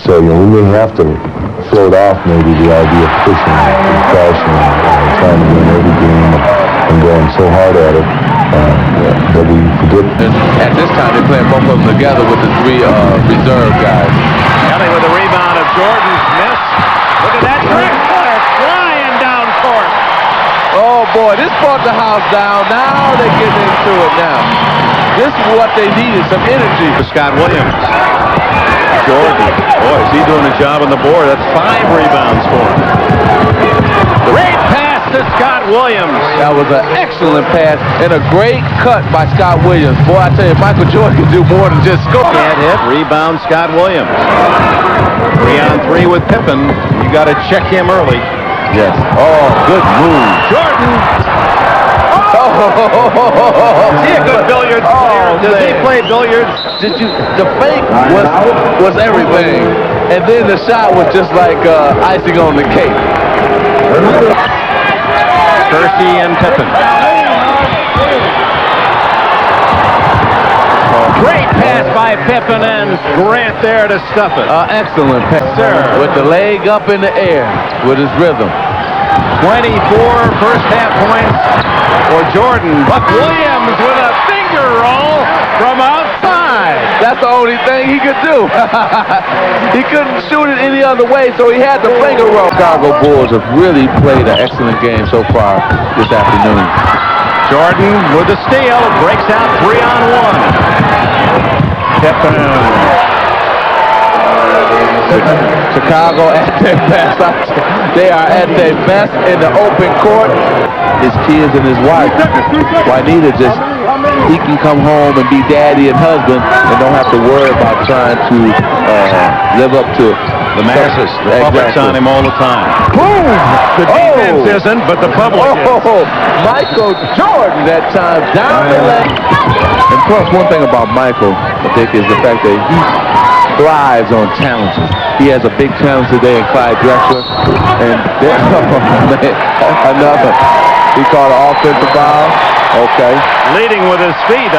So, we may have to float off maybe the idea of pushing and crashing and trying to win every game and going so hard at it. that we forget. At this time, they're playing both of them together with the three reserve guys. Kelly with the rebound of Jordan's miss. Look at that Drexler flying down court. Oh boy, this brought the house down. Now they're getting into it now. This is what they needed, some energy. For Scott Williams. Jordan, boy, is he doing a job on the board. That's 5 rebounds for him. Great pass to Scott Williams. That was an excellent pass and a great cut by Scott Williams. Boy, I tell you, Michael Jordan can do more than just score. Can't hit. Rebound Scott Williams. 3-on-3 with Pippen. You got to check him early. Yes. Oh, good move. Jordan. Is he a good billiards player? Does he play billiards? The fake was everything, and then the shot was just like icing on the cake. Kersey and Pippen. Great pass by Pippen and Grant there to stuff it. Excellent pass, sir. With the leg up in the air, with his rhythm. 24 first half points for Jordan. Buck Williams with a finger roll from outside. That's the only thing he could do. He couldn't shoot it any other way, so he had the finger roll. Chicago Bulls have really played an excellent game so far this afternoon. Jordan with the steal, breaks out 3-on-1. Pippen. Chicago at their best. They are at their best in the open court. His kids and his wife. Juanita he can come home and be daddy and husband and don't have to worry about trying to live up to the masses. The public's on him all the time. Boom! The defense isn't, but the public is. Michael Jordan that time down the lane. And plus, one thing about Michael, I think, is the fact that he thrives on challenges. He has a big challenge today in Clyde Drexler, and another. He called an offensive foul. Okay. Leading with his feet,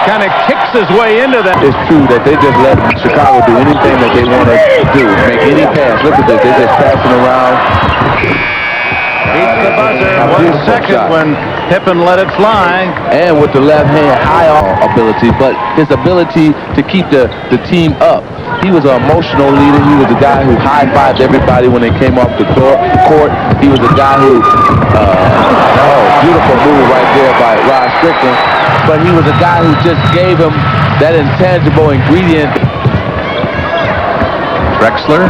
kind of kicks his way into that. It's true that they just let Chicago do anything that they want to do, make any pass. Look at this, they're just passing around. Beats the buzzer. 1 second when Pippen let it fly. And with the left hand, high ability, but his ability to keep the team up. He was an emotional leader. He was a guy who high-fived everybody when they came off the court. He was a guy who, beautiful move right there by Rod Strickland. But he was a guy who just gave him that intangible ingredient. Drexler.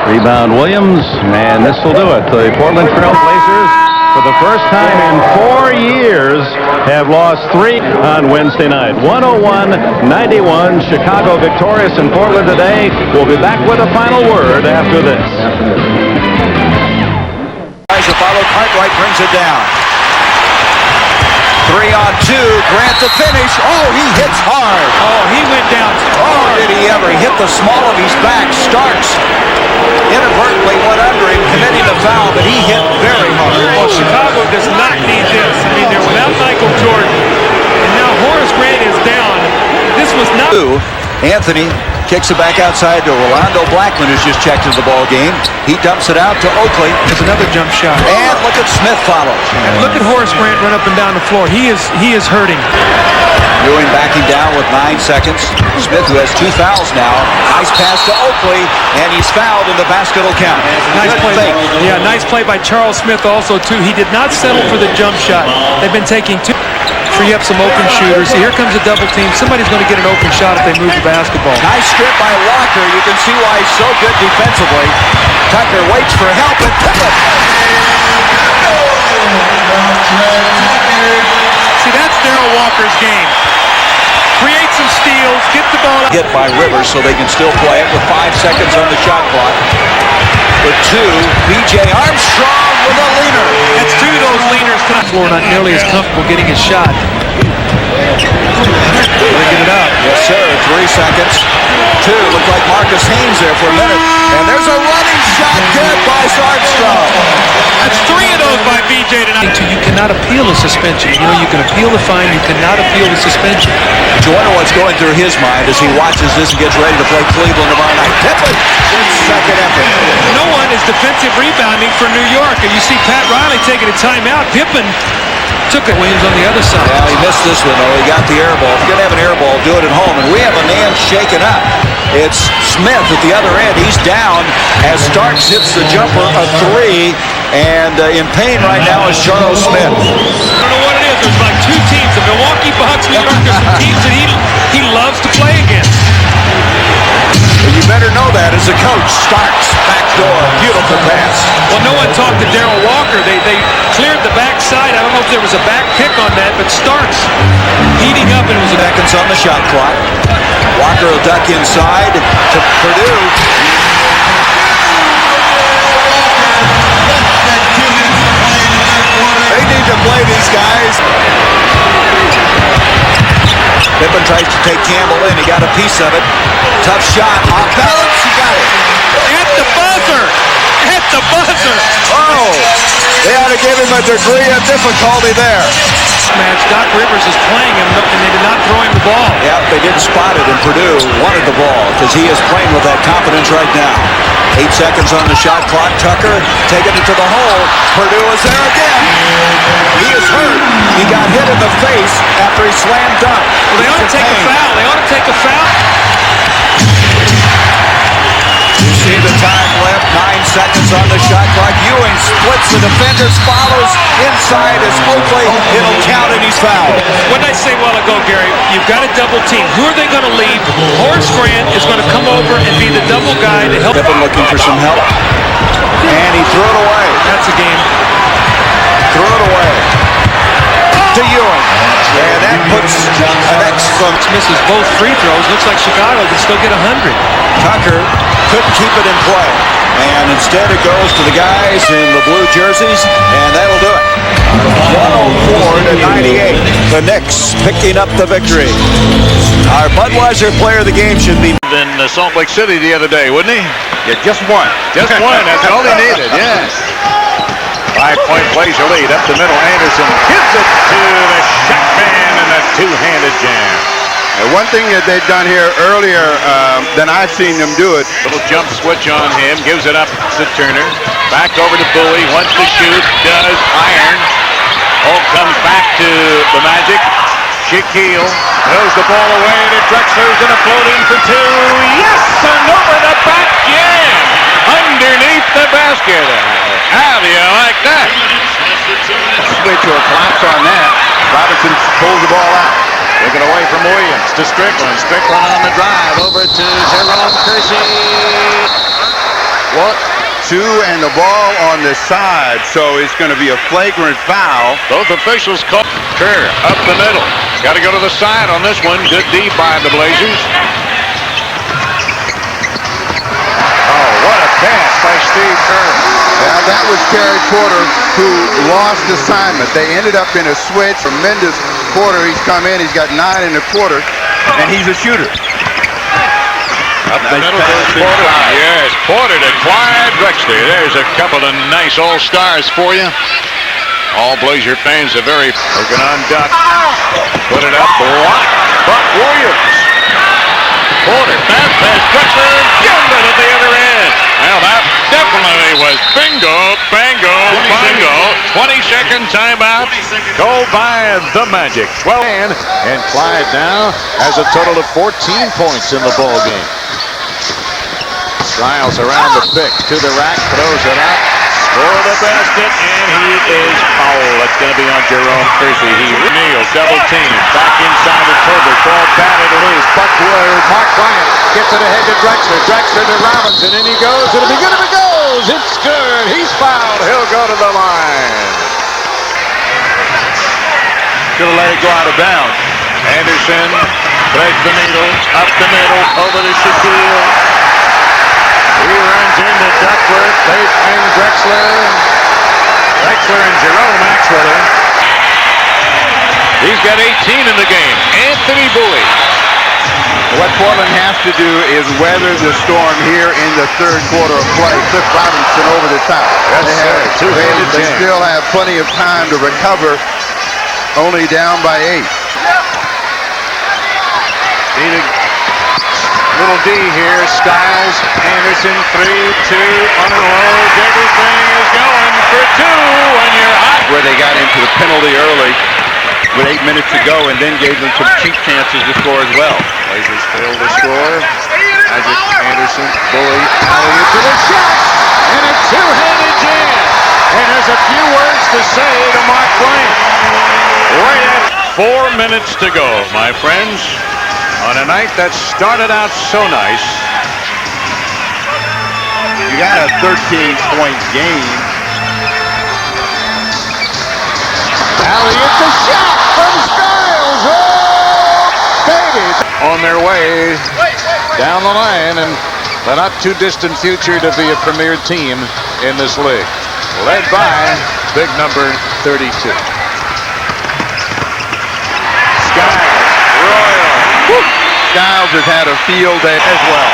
Rebound Williams, and this will do it. The Portland Trail Blazers, for the first time in 4 years, have lost 3 on Wednesday night. 101-91, Chicago victorious in Portland today. We'll be back with a final word after this. Follow, Cartwright brings it down. 3-on-2, Grant to finish. Oh, he hits hard. Oh, he went down hard. Oh, did he ever. He hit the small of his back. Starks inadvertently went under him, committing the foul, but he hit very hard. Well, Chicago does not need this. I mean, they're without Michael Jordan, and now Horace Grant is down. This was not... Anthony kicks it back outside to Rolando Blackman, who's just checked into the ball game. He dumps it out to Oakley. There's another jump shot. And look at Smith follows. And look at Horace Grant run up and down the floor. He is hurting. Ewing backing down with 9 seconds. Smith, who has 2 fouls now. Nice pass to Oakley, and he's fouled, and the basket will count. Nice play. Yeah, nice play by Charles Smith also, too. He did not settle for the jump shot. They've been taking 2. Free up some open shooters. Here comes a double team. Somebody's going to get an open shot if they move the basketball. Nice strip by Walker. You can see why he's so good defensively. Tucker waits for help and Pippen. See, that's Darrell Walker's game. Create some steals, get the ball out. Hit by Rivers so they can still play it with 5 seconds on the shot clock. With 2, B.J. Armstrong with a leaner. That's 2 of those leaners tonight. Floor not nearly as comfortable getting his shot. They get it up. Yes, sir. 3 seconds. 2. Looked like Marcus Haynes there for a minute. And there's a running shot good by Armstrong. That's 3 of those by B.J. tonight. You cannot appeal a suspension. You know, you can appeal the fine. You cannot appeal the suspension. I wonder what's going through his mind as he watches this and gets ready to play Cleveland tomorrow night. Pippen, second effort. No one is defensive rebounding for New York. And you see Pat Riley taking a timeout. Pippen took it. Williams on the other side. Yeah, he missed this one, though. He got the air ball. If you're going to have an air ball, do it at home. And we have a man shaken up. It's Smith at the other end. He's down as Starks hits the jumper, a three. And in pain right now is Charles Smith. I don't know what it is. There's like two teams, the Milwaukee Bucks, New York. There's some teams that he loves to play against. Well, you better know that as a coach. Starks, backdoor, beautiful pass. Well, no one talked to Darrell Walker. They cleared the backside. I don't know if there was a back pick on that, but Starks heating up, and it was a seconds on the shot clock. Walker will duck inside to Purdue. They need to play these guys. Pippen tries to take Campbell in. He got a piece of it. Tough shot. Off balance. He got it. At the buzzer. At the buzzer. Oh, they ought to give him a degree of difficulty there. Match. Doc Rivers is playing him, and they did not throw him the ball. Yeah, they didn't spot it, and Purdue wanted the ball because he is playing with that confidence right now. 8 seconds on the shot clock. Tucker taking it to the hole. Purdue is there again. He is hurt. He got hit in the face after he slammed dunk. Well, they ought to take a foul. They ought to take a foul. You see the time left. 9 seconds on the shot clock. Ewing splits the defenders, follows inside as Oakley. It'll count, and he's fouled. What did I say a while ago, Gary? You've got a double team. Who are they going to leave? Horace Grant is going to come over and be the double guy to help. Pippen looking for some help. And he threw it away. That's a game. Threw it away. To Ewing. And that puts an X from misses both free throws. Looks like Chicago can still get 100. Tucker couldn't keep it in play. And instead it goes to the guys in the blue jerseys, and that'll do it. 104-98. The Knicks picking up the victory. Our Budweiser player of the game should be in Salt Lake City the other day, wouldn't he? Yeah, just one. Just one. That's all he needed. Yes. 5-point Blazer lead up the middle. Anderson gives it to the shot man and a two-handed jam. And one thing that they've done here earlier than I've seen them do it. Little jump switch on him. Gives it up to Turner. Back over to Bowie. Wants to shoot. Does. Iron. Holt comes back to the Magic. Shaquille throws the ball away to Drexler's going to float in for two. Yes! And over the back jam. Underneath the basket. How do you like that? Switch or collapse on that. Robinson pulls the ball out. Took it away from Williams to Strickland. Strickland on the drive over to Jerome Kersey. What? Two and the ball on the side, so it's going to be a flagrant foul. Both officials call. Kerr up the middle. Got to go to the side on this one. Good D by the Blazers. Oh, what a pass by Steve Kerr. Now that was Terry Porter who lost assignment. They ended up in a switch. Tremendous quarter. He's come in. He's got 9 1/4, and he's a shooter. Up the middle goes Porter. Yes, Porter to Clyde Drexler. There's a couple of nice all-stars for you. All Blazer fans are very working on Duck. Put it up, block. Buck Williams. Porter, pass Drexler. Gilbert at the other end. Well, that definitely was bingo, bango, bongo. 20-second timeout. Called by the Magic. 12 and Clyde now has a total of 14 points in the ball game. Styles around the pick to the rack, throws it out for the basket, and he is fouled. That's going to be on Jerome Kersey. Neal double team, back inside to Tolbert, ball batted loose. Mark Bryant gets it ahead to Drexler. Drexler to Robinson, and he goes. It'll be good if it goes. It's good. He's fouled. He'll go to the line. Should have let it go out of bounds. Anderson threads the needle, up the middle, over to Shaquille. He runs into Duckworth, and Drexler. Drexler and Jerome actually. He's got 18 in the game. Anthony Bowie. What Portland has to do is weather the storm here in the third quarter of play. Cliff Robinson over the top. Yes, sir. Two-handed They jam. still have plenty of time to recover. Only down by 8. Little D here. Styles, Anderson, 3-2 on a roll. Everything is going for two when you're penalty early with 8 minutes to go and then gave them some cheap chances to score as well. Blazers failed to score. Magic, Anderson, Bully, alley to the shot, and a two-handed jam. And has a few words to say to Mark Bryant. Right at 4 minutes to go, my friends, on a night that started out so nice. You got a 13-point game. Alley, it's a shot from Skiles. Oh, baby. On their way down the line and the not too distant future to be a premier team in this league. Led by big number 32. Skiles, Royal. Skiles has had a field day as well.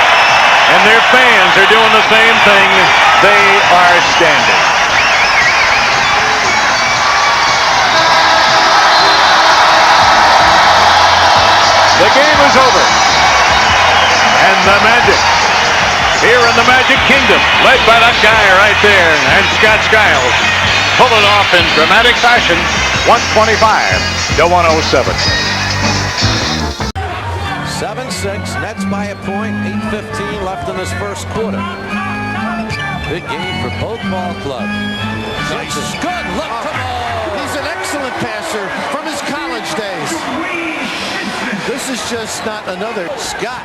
And their fans are doing the same thing. They are standing. The game is over. And the Magic, here in the Magic Kingdom, led by that guy right there, and Scott Skiles, pull it off in dramatic fashion, 125 to 107. 7-6, Nets by a point, 8:15 left in this first quarter. Big game for both ball clubs. This is good, look, come on! He's an excellent passer from his college days. This is just not another. Scott.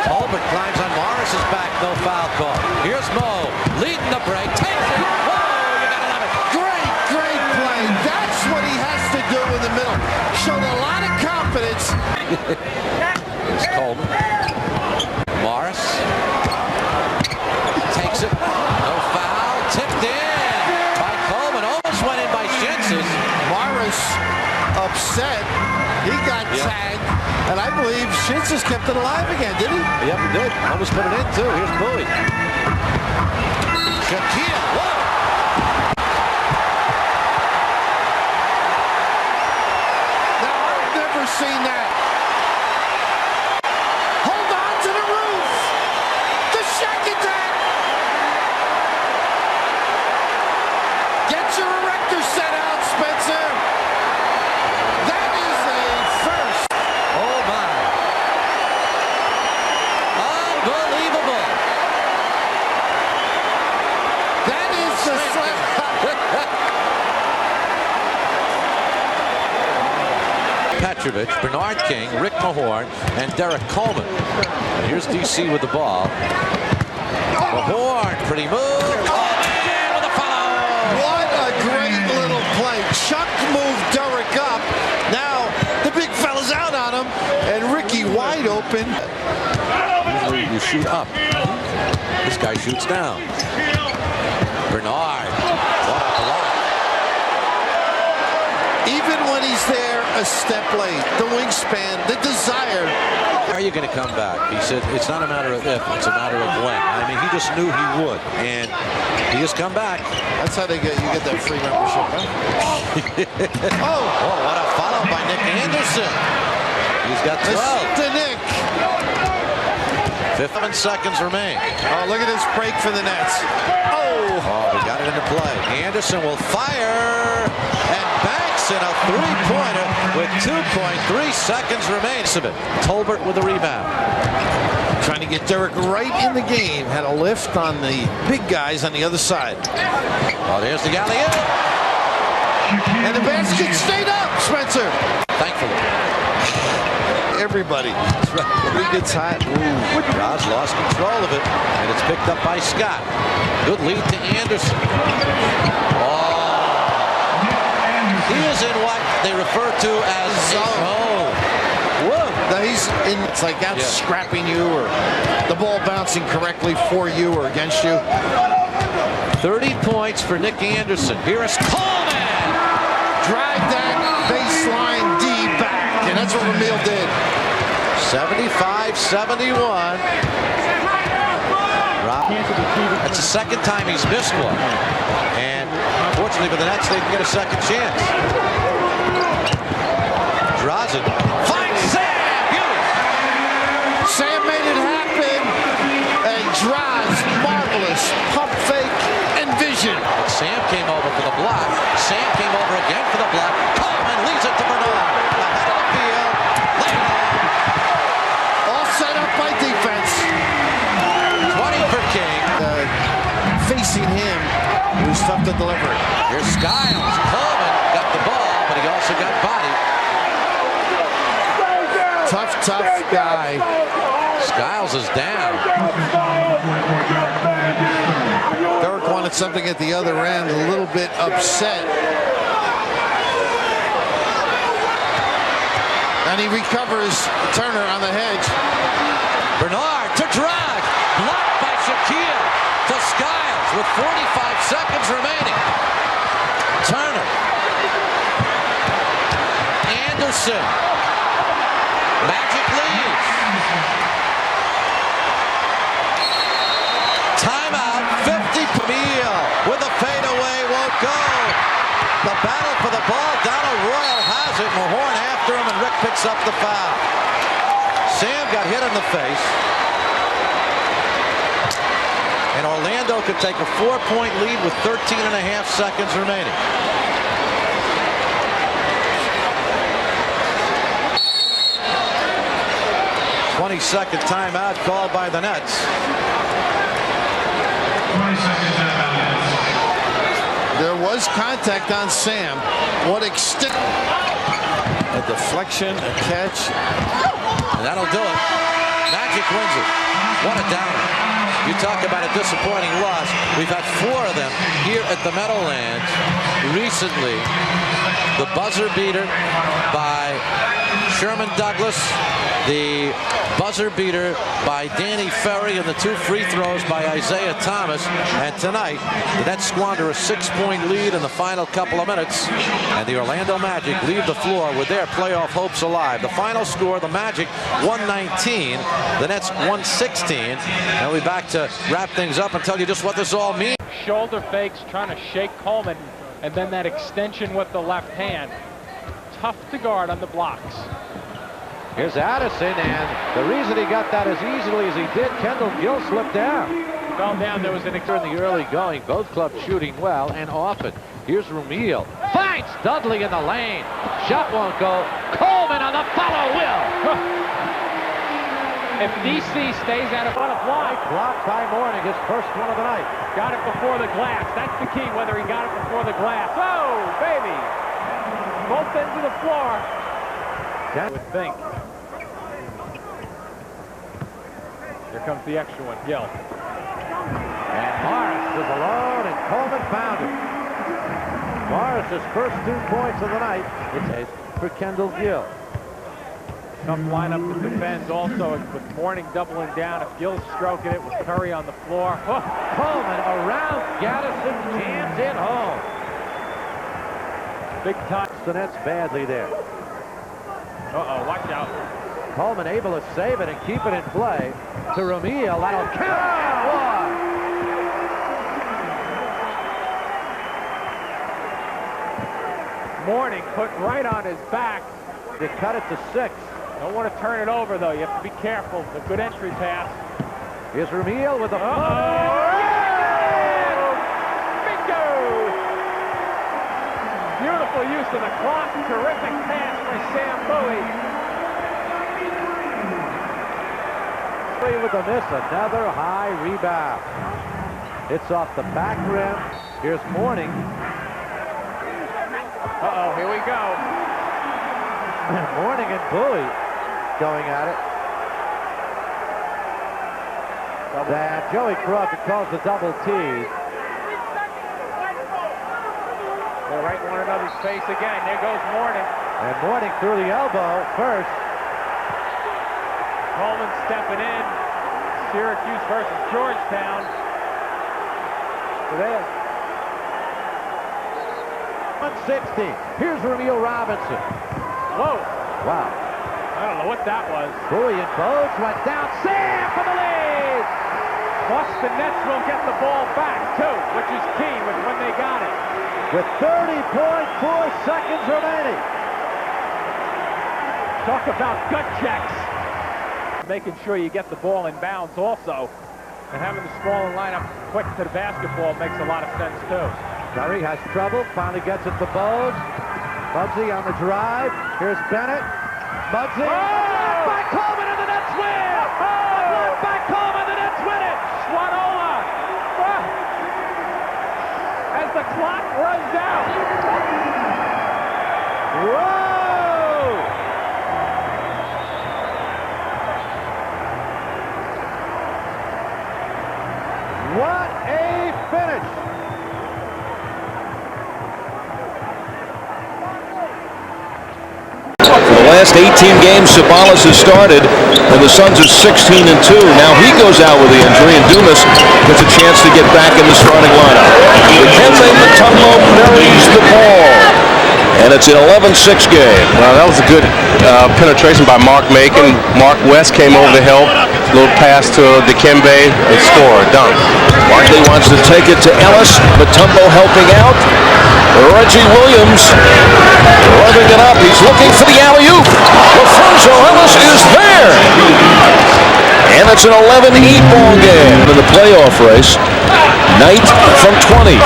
Tolbert climbs on Morris's back, no foul call. Here's Mo, leading the break, takes it. Whoa, you gotta love it. Great play. That's what he has to do in the middle. Showed a lot of confidence. It's Coleman. Morris takes it. No foul. Tipped in by Coleman. Almost went in by Shinsis. Morris upset. He got tagged. And I believe Shinsis kept it alive again, did he? Yep, he did. Almost put it in, too. Here's Bowie. Shaquille. Whoa. Now, I've never seen that. Hold on to the roof. The Shaq attack. Get your erector set out, Spencer. That is a first. Oh, my. Unbelievable. That is the slap. Petrovic, Bernard King, Rick Mahorn, and Derek Coleman. And here's DC with the ball. Mahorn, pretty move. Coleman with a follow. What a great little play. Chuck moved Derek up. Now the big fella's out on him, and Ricky wide open. Usually you shoot up. This guy shoots down. Bernard. What a block. Even when he's there a step late, the wingspan, the desire. How are you going to come back? He said it's not a matter of if, it's a matter of when. I mean, he just knew he would, and he has come back. That's how you get that free membership, huh? Oh, what a follow by Nick Anderson. He's got 12. To Nick. 7 seconds remain. Oh, look at this break for the Nets. Oh, they got it into play. Anderson will fire and banks in a three-pointer with 2.3 seconds remaining. Tolbert with the rebound. Trying to get Derek right in the game. Had a lift on the big guys on the other side. Oh, there's the alley-oop. And the basket stayed up, Spencer. Thankfully. Everybody. When he gets hot. Roz lost control of it, and it's picked up by Scott. Good lead to Anderson. Oh. He is in what they refer to as zone. Whoa. Now he's in, it's like out scrapping you, or the ball bouncing correctly for you or against you. 30 points for Nick Anderson. Here is Coleman. Drive that baseline D back, and that's what Ramil did. 75-71. That's the second time he's missed one. And fortunately for the Nets, they can get a second chance. Drazen finds Sam. Beauty. Sam made it happen. And Draz, marvelous pump fake and vision. It's Sam came over for the block. Sam came over again for the block. Coleman leaves it to Bernard. Ahead of the field. Layman. All set up by defense. 20 for King. Facing him, it was tough to deliver it. Here's Skiles. Coleman got the ball, but he also got bodied. Tough guy. Skiles is down. Derek wanted something at the other end, a little bit upset. And he recovers Turner on the hedge. Bernard to drag. Blocked by Shaquille to Skiles with 45 seconds remaining. Turner. Anderson. Magic leads. Timeout. 50. Meal with a fadeaway won't go. The battle for the ball. Donald Royal has it. Mahorn after him, and Rick picks up the foul. Sam got hit in the face. And Orlando could take a 4-point lead with 13.5 seconds remaining. Second timeout called by the Nets. 20-second timeout. There was contact on Sam. What extent? A deflection, a catch, and that'll do it. Magic wins it. What a downer. You talk about a disappointing loss. We've had 4 of them here at the Meadowlands recently. The buzzer beater by Sherman Douglas, the buzzer beater by Danny Ferry, and the 2 free throws by Isaiah Thomas. And tonight, the Nets squander a 6-point lead in the final couple of minutes, and the Orlando Magic leave the floor with their playoff hopes alive. The final score, the Magic 119, the Nets 116. And we'll be back to wrap things up and tell you just what this all means. Shoulder fakes, trying to shake Coleman, and then that extension with the left hand. Tough to guard on the blocks. Here's Addison, and the reason he got that as easily as he did, Kendall Gill slipped down. Fell down, there was an In the early going, both clubs shooting well and often. Here's Rumiel. Finds Dudley in the lane. Shot won't go. Coleman on the follow will. If DC stays out of a block. Blocked by Mourning, his first one of the night. Got it before the glass. That's the key, whether he got it before the glass. Oh, baby. Both ends of the floor. I would think. Here comes the extra one, Gill. And Morris was alone, and Coleman found him. Morris's first 2 points of the night. It's for Kendall Gill. Tough lineup to defend also with Mourning doubling down. If Gill's stroking it with Curry on the floor. Oh, Coleman around Gaddison, jams in home. Big time. The Nets badly there. Uh-oh, watch out. Coleman able to save it and keep it in play to Rumiel. That'll count. Mourning put right on his back. They cut it to 6. Don't want to turn it over, though. You have to be careful. It's a good entry pass. Here's Rumiel with the... Bingo! Beautiful use of the clock. Terrific pass by Sam Bowie. With a miss, another high rebound. It's off the back rim. Here's Mourning. Uh-oh, here we go. Mourning and Bowie going at it. That Joey Crawford calls the double T. They're right in one another's face again. There goes Mourning. And Mourning through the elbow first. Coleman stepping in. Syracuse versus Georgetown. So there. 160. Here's Rumiel Robinson. Whoa. Wow. I don't know what that was. Bowie and Bogues went down. Sam for the lead. Boston Nets will get the ball back, too, which is key with when they got it. With 30.4 seconds remaining. Talk about gut checks. Making sure you get the ball in bounds also. And having the smaller lineup quick to the basketball makes a lot of sense, too. Curry has trouble, finally gets it to Bowes. Muggsy on the drive. Here's Bennett. Muggsy. Oh! By Coleman and the Nets win! Oh! By Coleman, the Nets win it! Schwanola. As the clock runs out. Whoa! What a finish! For the last 18 games, Sabalas has started, and the Suns are 16-2. Now he goes out with the injury, and Dumas gets a chance to get back in the starting lineup. Dikembe Mutombo buries the ball, and it's an 11-6 game. Well, that was a good penetration by Mark Macon. Mark West came over to help. Little pass to Dikembe, and score, dunk. Barkley wants to take it to Ellis. Mutombo helping out. Reggie Williams rubbing it up. He's looking for the alley-oop. LaFonso Ellis is there. And it's an 11-8 ball game in the playoff race. Knight from 20.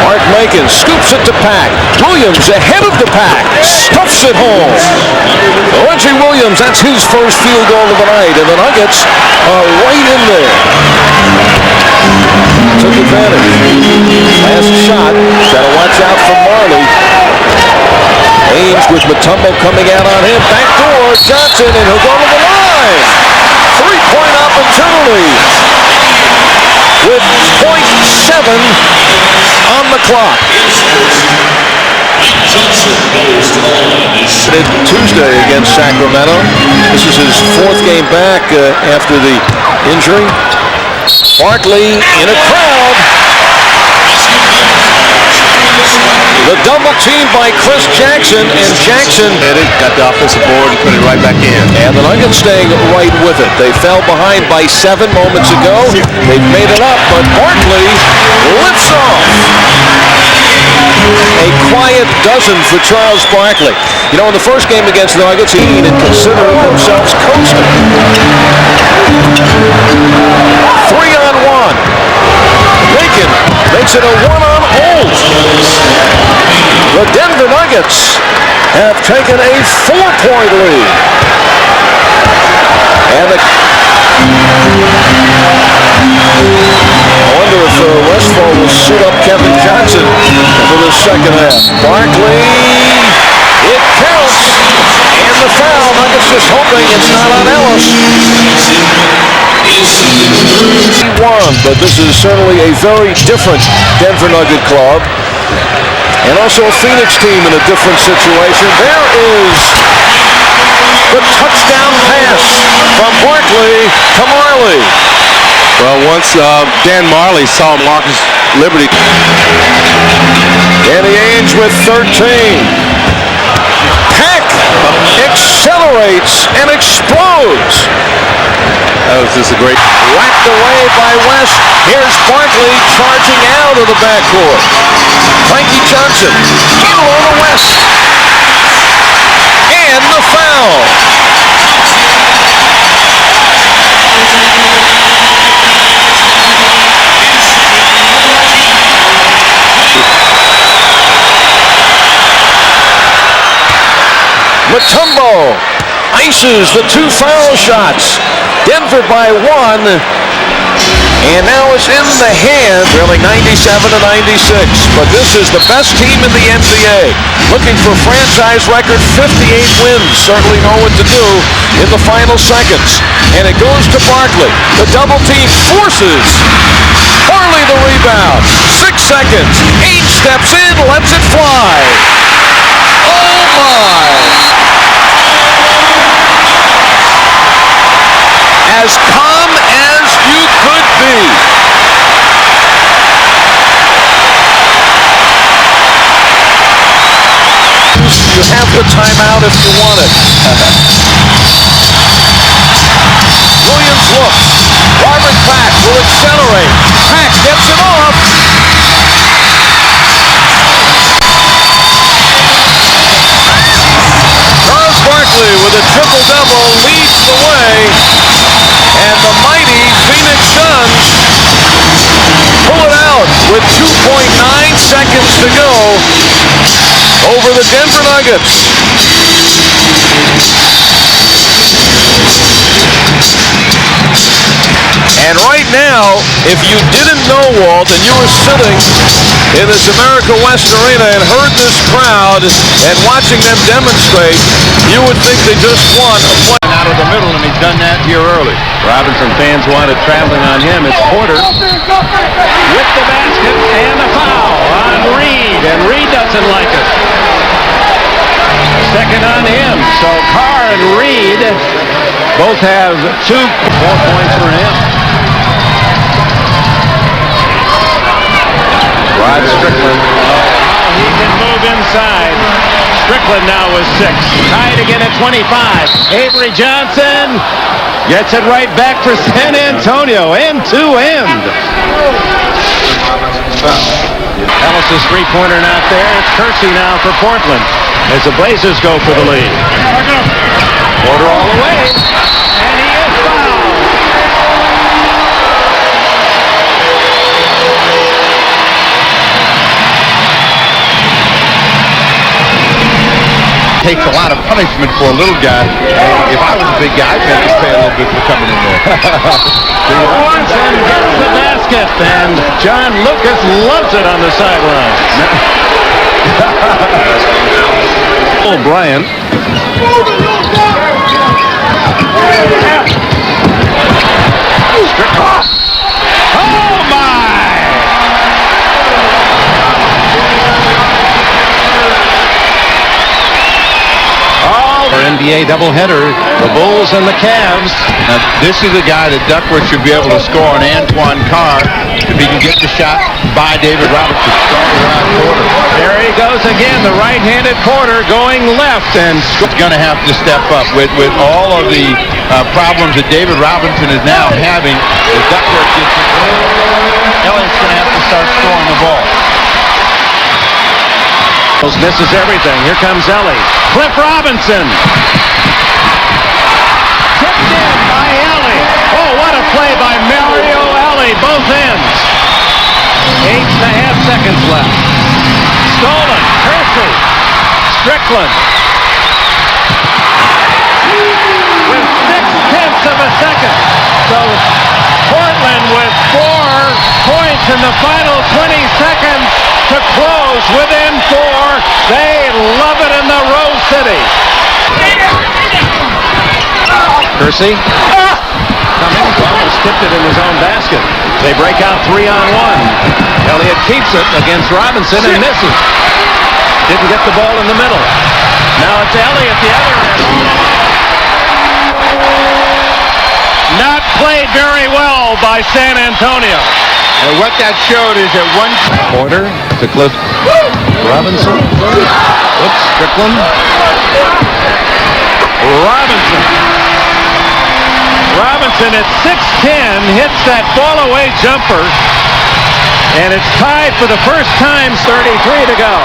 Mark Macon scoops it to Pack. Williams ahead of the Pack. Stuffs it home. Reggie Williams, that's his first field goal of the night. And the Nuggets are right in there. Took advantage. Last shot. Gotta watch out for Marley. Ames with Mutombo coming out on him. Backdoor. Johnson, and he'll go to the line. Three-point opportunity. With .7 on the clock. Tuesday against Sacramento. This is his fourth game back after the injury. Barkley in a crowd. The double team by Chris Jackson, and Jackson got the offensive board and put it right back in. And the Nuggets staying right with it. They fell behind by 7 moments ago. They've made it up, but Barkley lifts off. A quiet dozen for Charles Barkley. You know, in the first game against the Nuggets, he considered themselves coasting. 3-on-1. Macon makes it a 1-on-0. The Denver Nuggets have taken a 4-point lead. And I wonder if Westphal will suit up Kevin Johnson for the second half. Barkley, it counts, and the foul. Nuggets just hoping it's not on Ellis. He won, but this is certainly a very different Denver Nugget club. And also a Phoenix team in a different situation. There is the touchdown pass from Barkley to Marley. Well, once Dan Marley saw Marcus Liberty. Danny Ainge with 13. Pack accelerates and explodes. That was just a great... Whacked away by West. Here's Barkley charging out of the backcourt. Frankie Johnson in on the West. And the foul. Mutombo ices the 2 foul shots. Denver by 1. And now it's in the hand, really 97-96. But this is the best team in the NBA. Looking for franchise record 58 wins. Certainly know what to do in the final seconds. And it goes to Barkley. The double team forces Barkley the rebound. 6 seconds. Ainge steps in, lets it fly. Oh my! As calm as you could be. You have the timeout if you want it. Williams looks. Robert Pack will accelerate. Pack gets it off. Charles Barkley with a triple-double leads the way. And the mighty Phoenix Suns pull it out. with 2.9 seconds to go over the Denver Nuggets. And right now, if you didn't know, Walt, and you were sitting in this America West Arena and heard this crowd and watching them demonstrate, you would think they just won a play. Out of the middle, and he's done that here early. Robinson fans wanted traveling on him. It's Porter with the basket and the foul on Reed, and Reed doesn't like it. Second on him, so Carr and Reed both have 4 points for him. Rod Strickland. He can move inside. Strickland now with 6. Tied again at 25. Avery Johnson gets it right back for San Antonio. End to end. Ellis' three-pointer not there. It's Kersey now for Portland as the Blazers go for the lead. Porter all the way. And he is fouled. Takes a lot of punishment for a little guy. If I was a big guy, I'd have to pay a little bit for coming in there. Johnson gets the basket, and John Lucas loves it on the sideline. Bryant. Strickland. Oh my! NBA doubleheader, the Bulls and the Cavs. Now, this is a guy that Duckworth should be able to score on Antoine Carr if he can get the shot by David Robinson. There he goes again, the right-handed Porter going left, and he's going to have to step up with all of the problems that David Robinson is now having. As Duckworth gets it, Elliott's going to have to start scoring the ball. Misses everything. Here comes Ellie. Cliff Robinson. Tipped in by Ellie. Oh, what a play by Mario Ellie. Both ends. 8.5 seconds left. Stolen. Kersey. Strickland. With 0.6 of a second. So Portland with 4 points in the final 20 seconds to close within 4. They love it in the Rose City. Kersey coming, almost tipped it in his own basket. They break out 3-on-1. Elliott keeps it against Robinson and misses. Didn't get the ball in the middle. Now it's Elliott the other end. Not played very well by San Antonio. And what that showed is that one Porter to Cliff Robinson. Oops, Strickland. Robinson at 6'10" hits that fall-away jumper, and it's tied for the first time. 33 to go.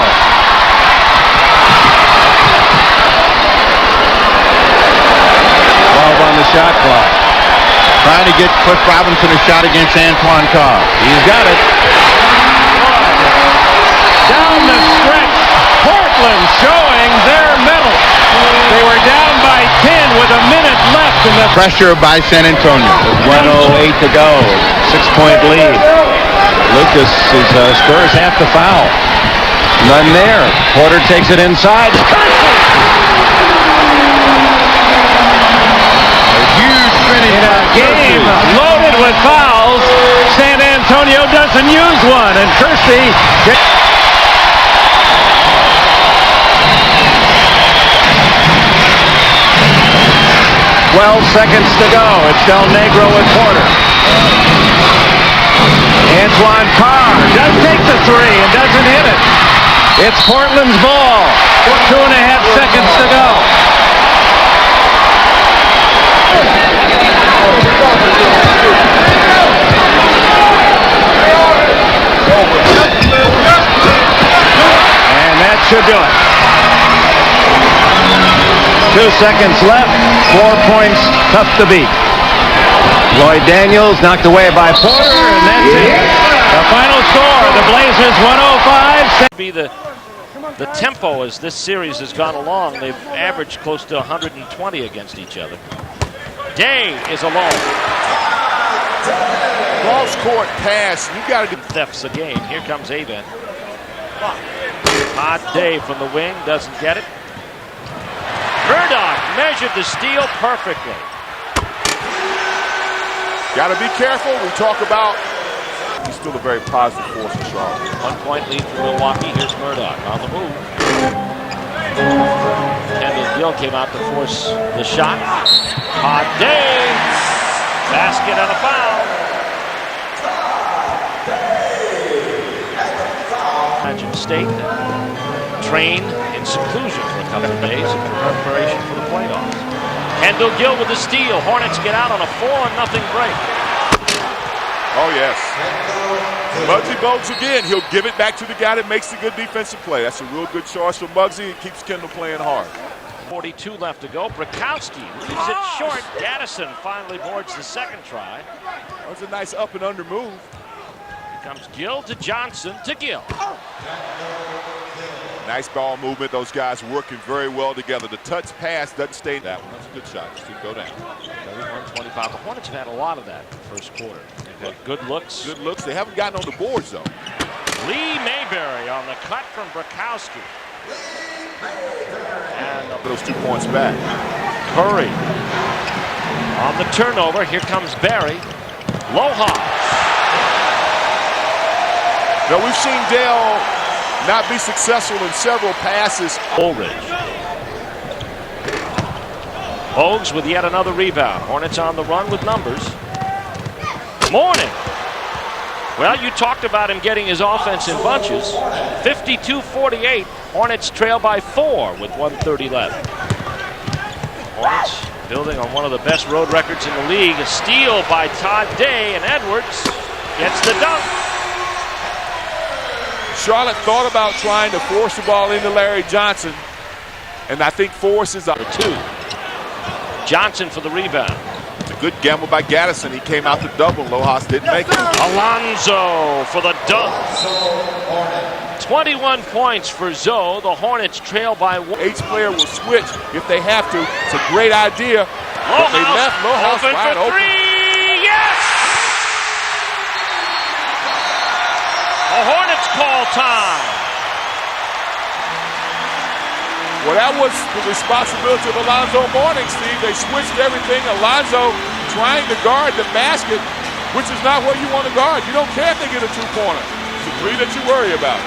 12 on the shot clock. Trying to get Cliff Robinson a shot against Antoine Carr. He's got it. Down the stretch, Portland showing their mettle. They were down by 10 with a minute left in the pressure by San Antonio. 1:08 to go. 6-point lead. Lucas is Spurs have to foul. None there. Porter takes it inside. In a game loaded with fouls, San Antonio doesn't use one, and Kersey gets... seconds to go. It's Del Negro with Porter. Antoine Carr does take the three and doesn't hit it. It's Portland's ball. 2.5 seconds to go. And that should do it. 2 seconds left. 4 points. Tough to beat. Lloyd Daniels knocked away by Porter, and that's it. The final score, the Blazers 105. Be the tempo as this series has gone along. They've averaged close to 120 against each other. Day is alone. Cross court pass. You got to do thefts a game. Here comes Avent. Hot Day from the wing, doesn't get it. Murdoch measured the steal perfectly. Got to be careful. We talk about he's still a very positive force for Charlotte. 1 point lead for Milwaukee. Here's Murdoch on the move. Kendall Gill came out to force the shot. Hot Day. Basket and a foul. Imagine State trained in seclusion for a couple of days in preparation for the playoffs. Kendall Gill with the steal. Hornets get out on a 4-0 break. Oh, yes. Muggsy Bogues again. He'll give it back to the guy that makes the good defensive play. That's a real good choice for Muggsy. It keeps Kendall playing hard. 42 left to go. Brakowski leaves it short. Gaddison finally boards the second try. That was a nice up and under move. Here comes Gill to Johnson to Gill. Nice ball movement. Those guys working very well together. The touch pass doesn't stay. That one. That's a good shot. Just keep go down. 31-25. The Hornets have had a lot of that in the first quarter. They've had good looks. Good looks. They haven't gotten on the boards, though. Lee Mayberry on the cut from Brakowski. And those 2 points back. Curry on the turnover. Here comes Barry. Loha. Now we've seen Dale not be successful in several passes. Ulrich. Bogues with yet another rebound. Hornets on the run with numbers. Mourning. Well, you talked about him getting his offense in bunches. 52-48. Hornets trail by 4 with 1:30 left. Hornets building on one of the best road records in the league. A steal by Todd Day, and Edwards gets the dunk. Charlotte thought about trying to force the ball into Larry Johnson, and I think force is up. 2. Johnson for the rebound. It's a good gamble by Gaddison. He came out to double. Lojas didn't make it. Alonzo for the dunk. 21 points for Zoe. The Hornets trail by 1. Each player will switch if they have to. It's a great idea. But they left Lojas open wide for 3. open. Yes! A Hornets call time. Well, that was the responsibility of Alonzo Mourning, Steve. They switched everything. Alonzo trying to guard the basket, which is not where you want to guard. You don't care if they get a 2-pointer. It's the 3 that you worry about.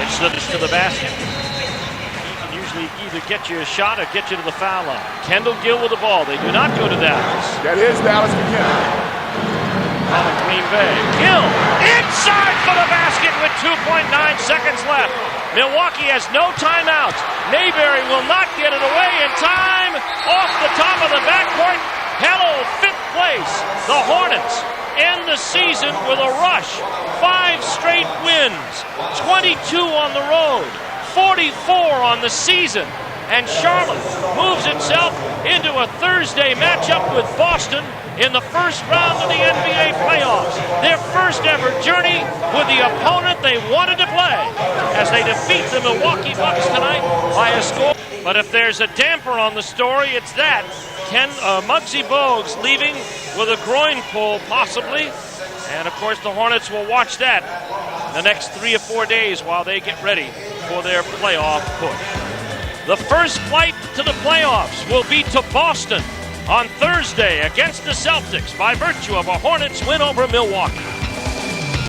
It's to the basket. He can usually either get you a shot or get you to the foul line. Kendall Gill with the ball. They do not go to Dallas. That is Dallas McKenna. On Green Bay. Gill inside for the basket with 2.9 seconds left. Milwaukee has no timeouts. Mayberry will not get it away in time. Off the top of the backcourt. Hello, 5th place. The Hornets end the season with a rush. 5 straight wins. 22 on the road. 44 on the season. And Charlotte moves itself into a Thursday matchup with Boston in the first round of the NBA playoffs. Their first ever journey with the opponent they wanted to play as they defeat the Milwaukee Bucks tonight by a score. But if there's a damper on the story, it's that. Muggsy Bogues leaving with a groin pull, possibly. And, of course, the Hornets will watch that the next 3 or 4 days while they get ready for their playoff push. The first flight to the playoffs will be to Boston on Thursday against the Celtics by virtue of a Hornets win over Milwaukee.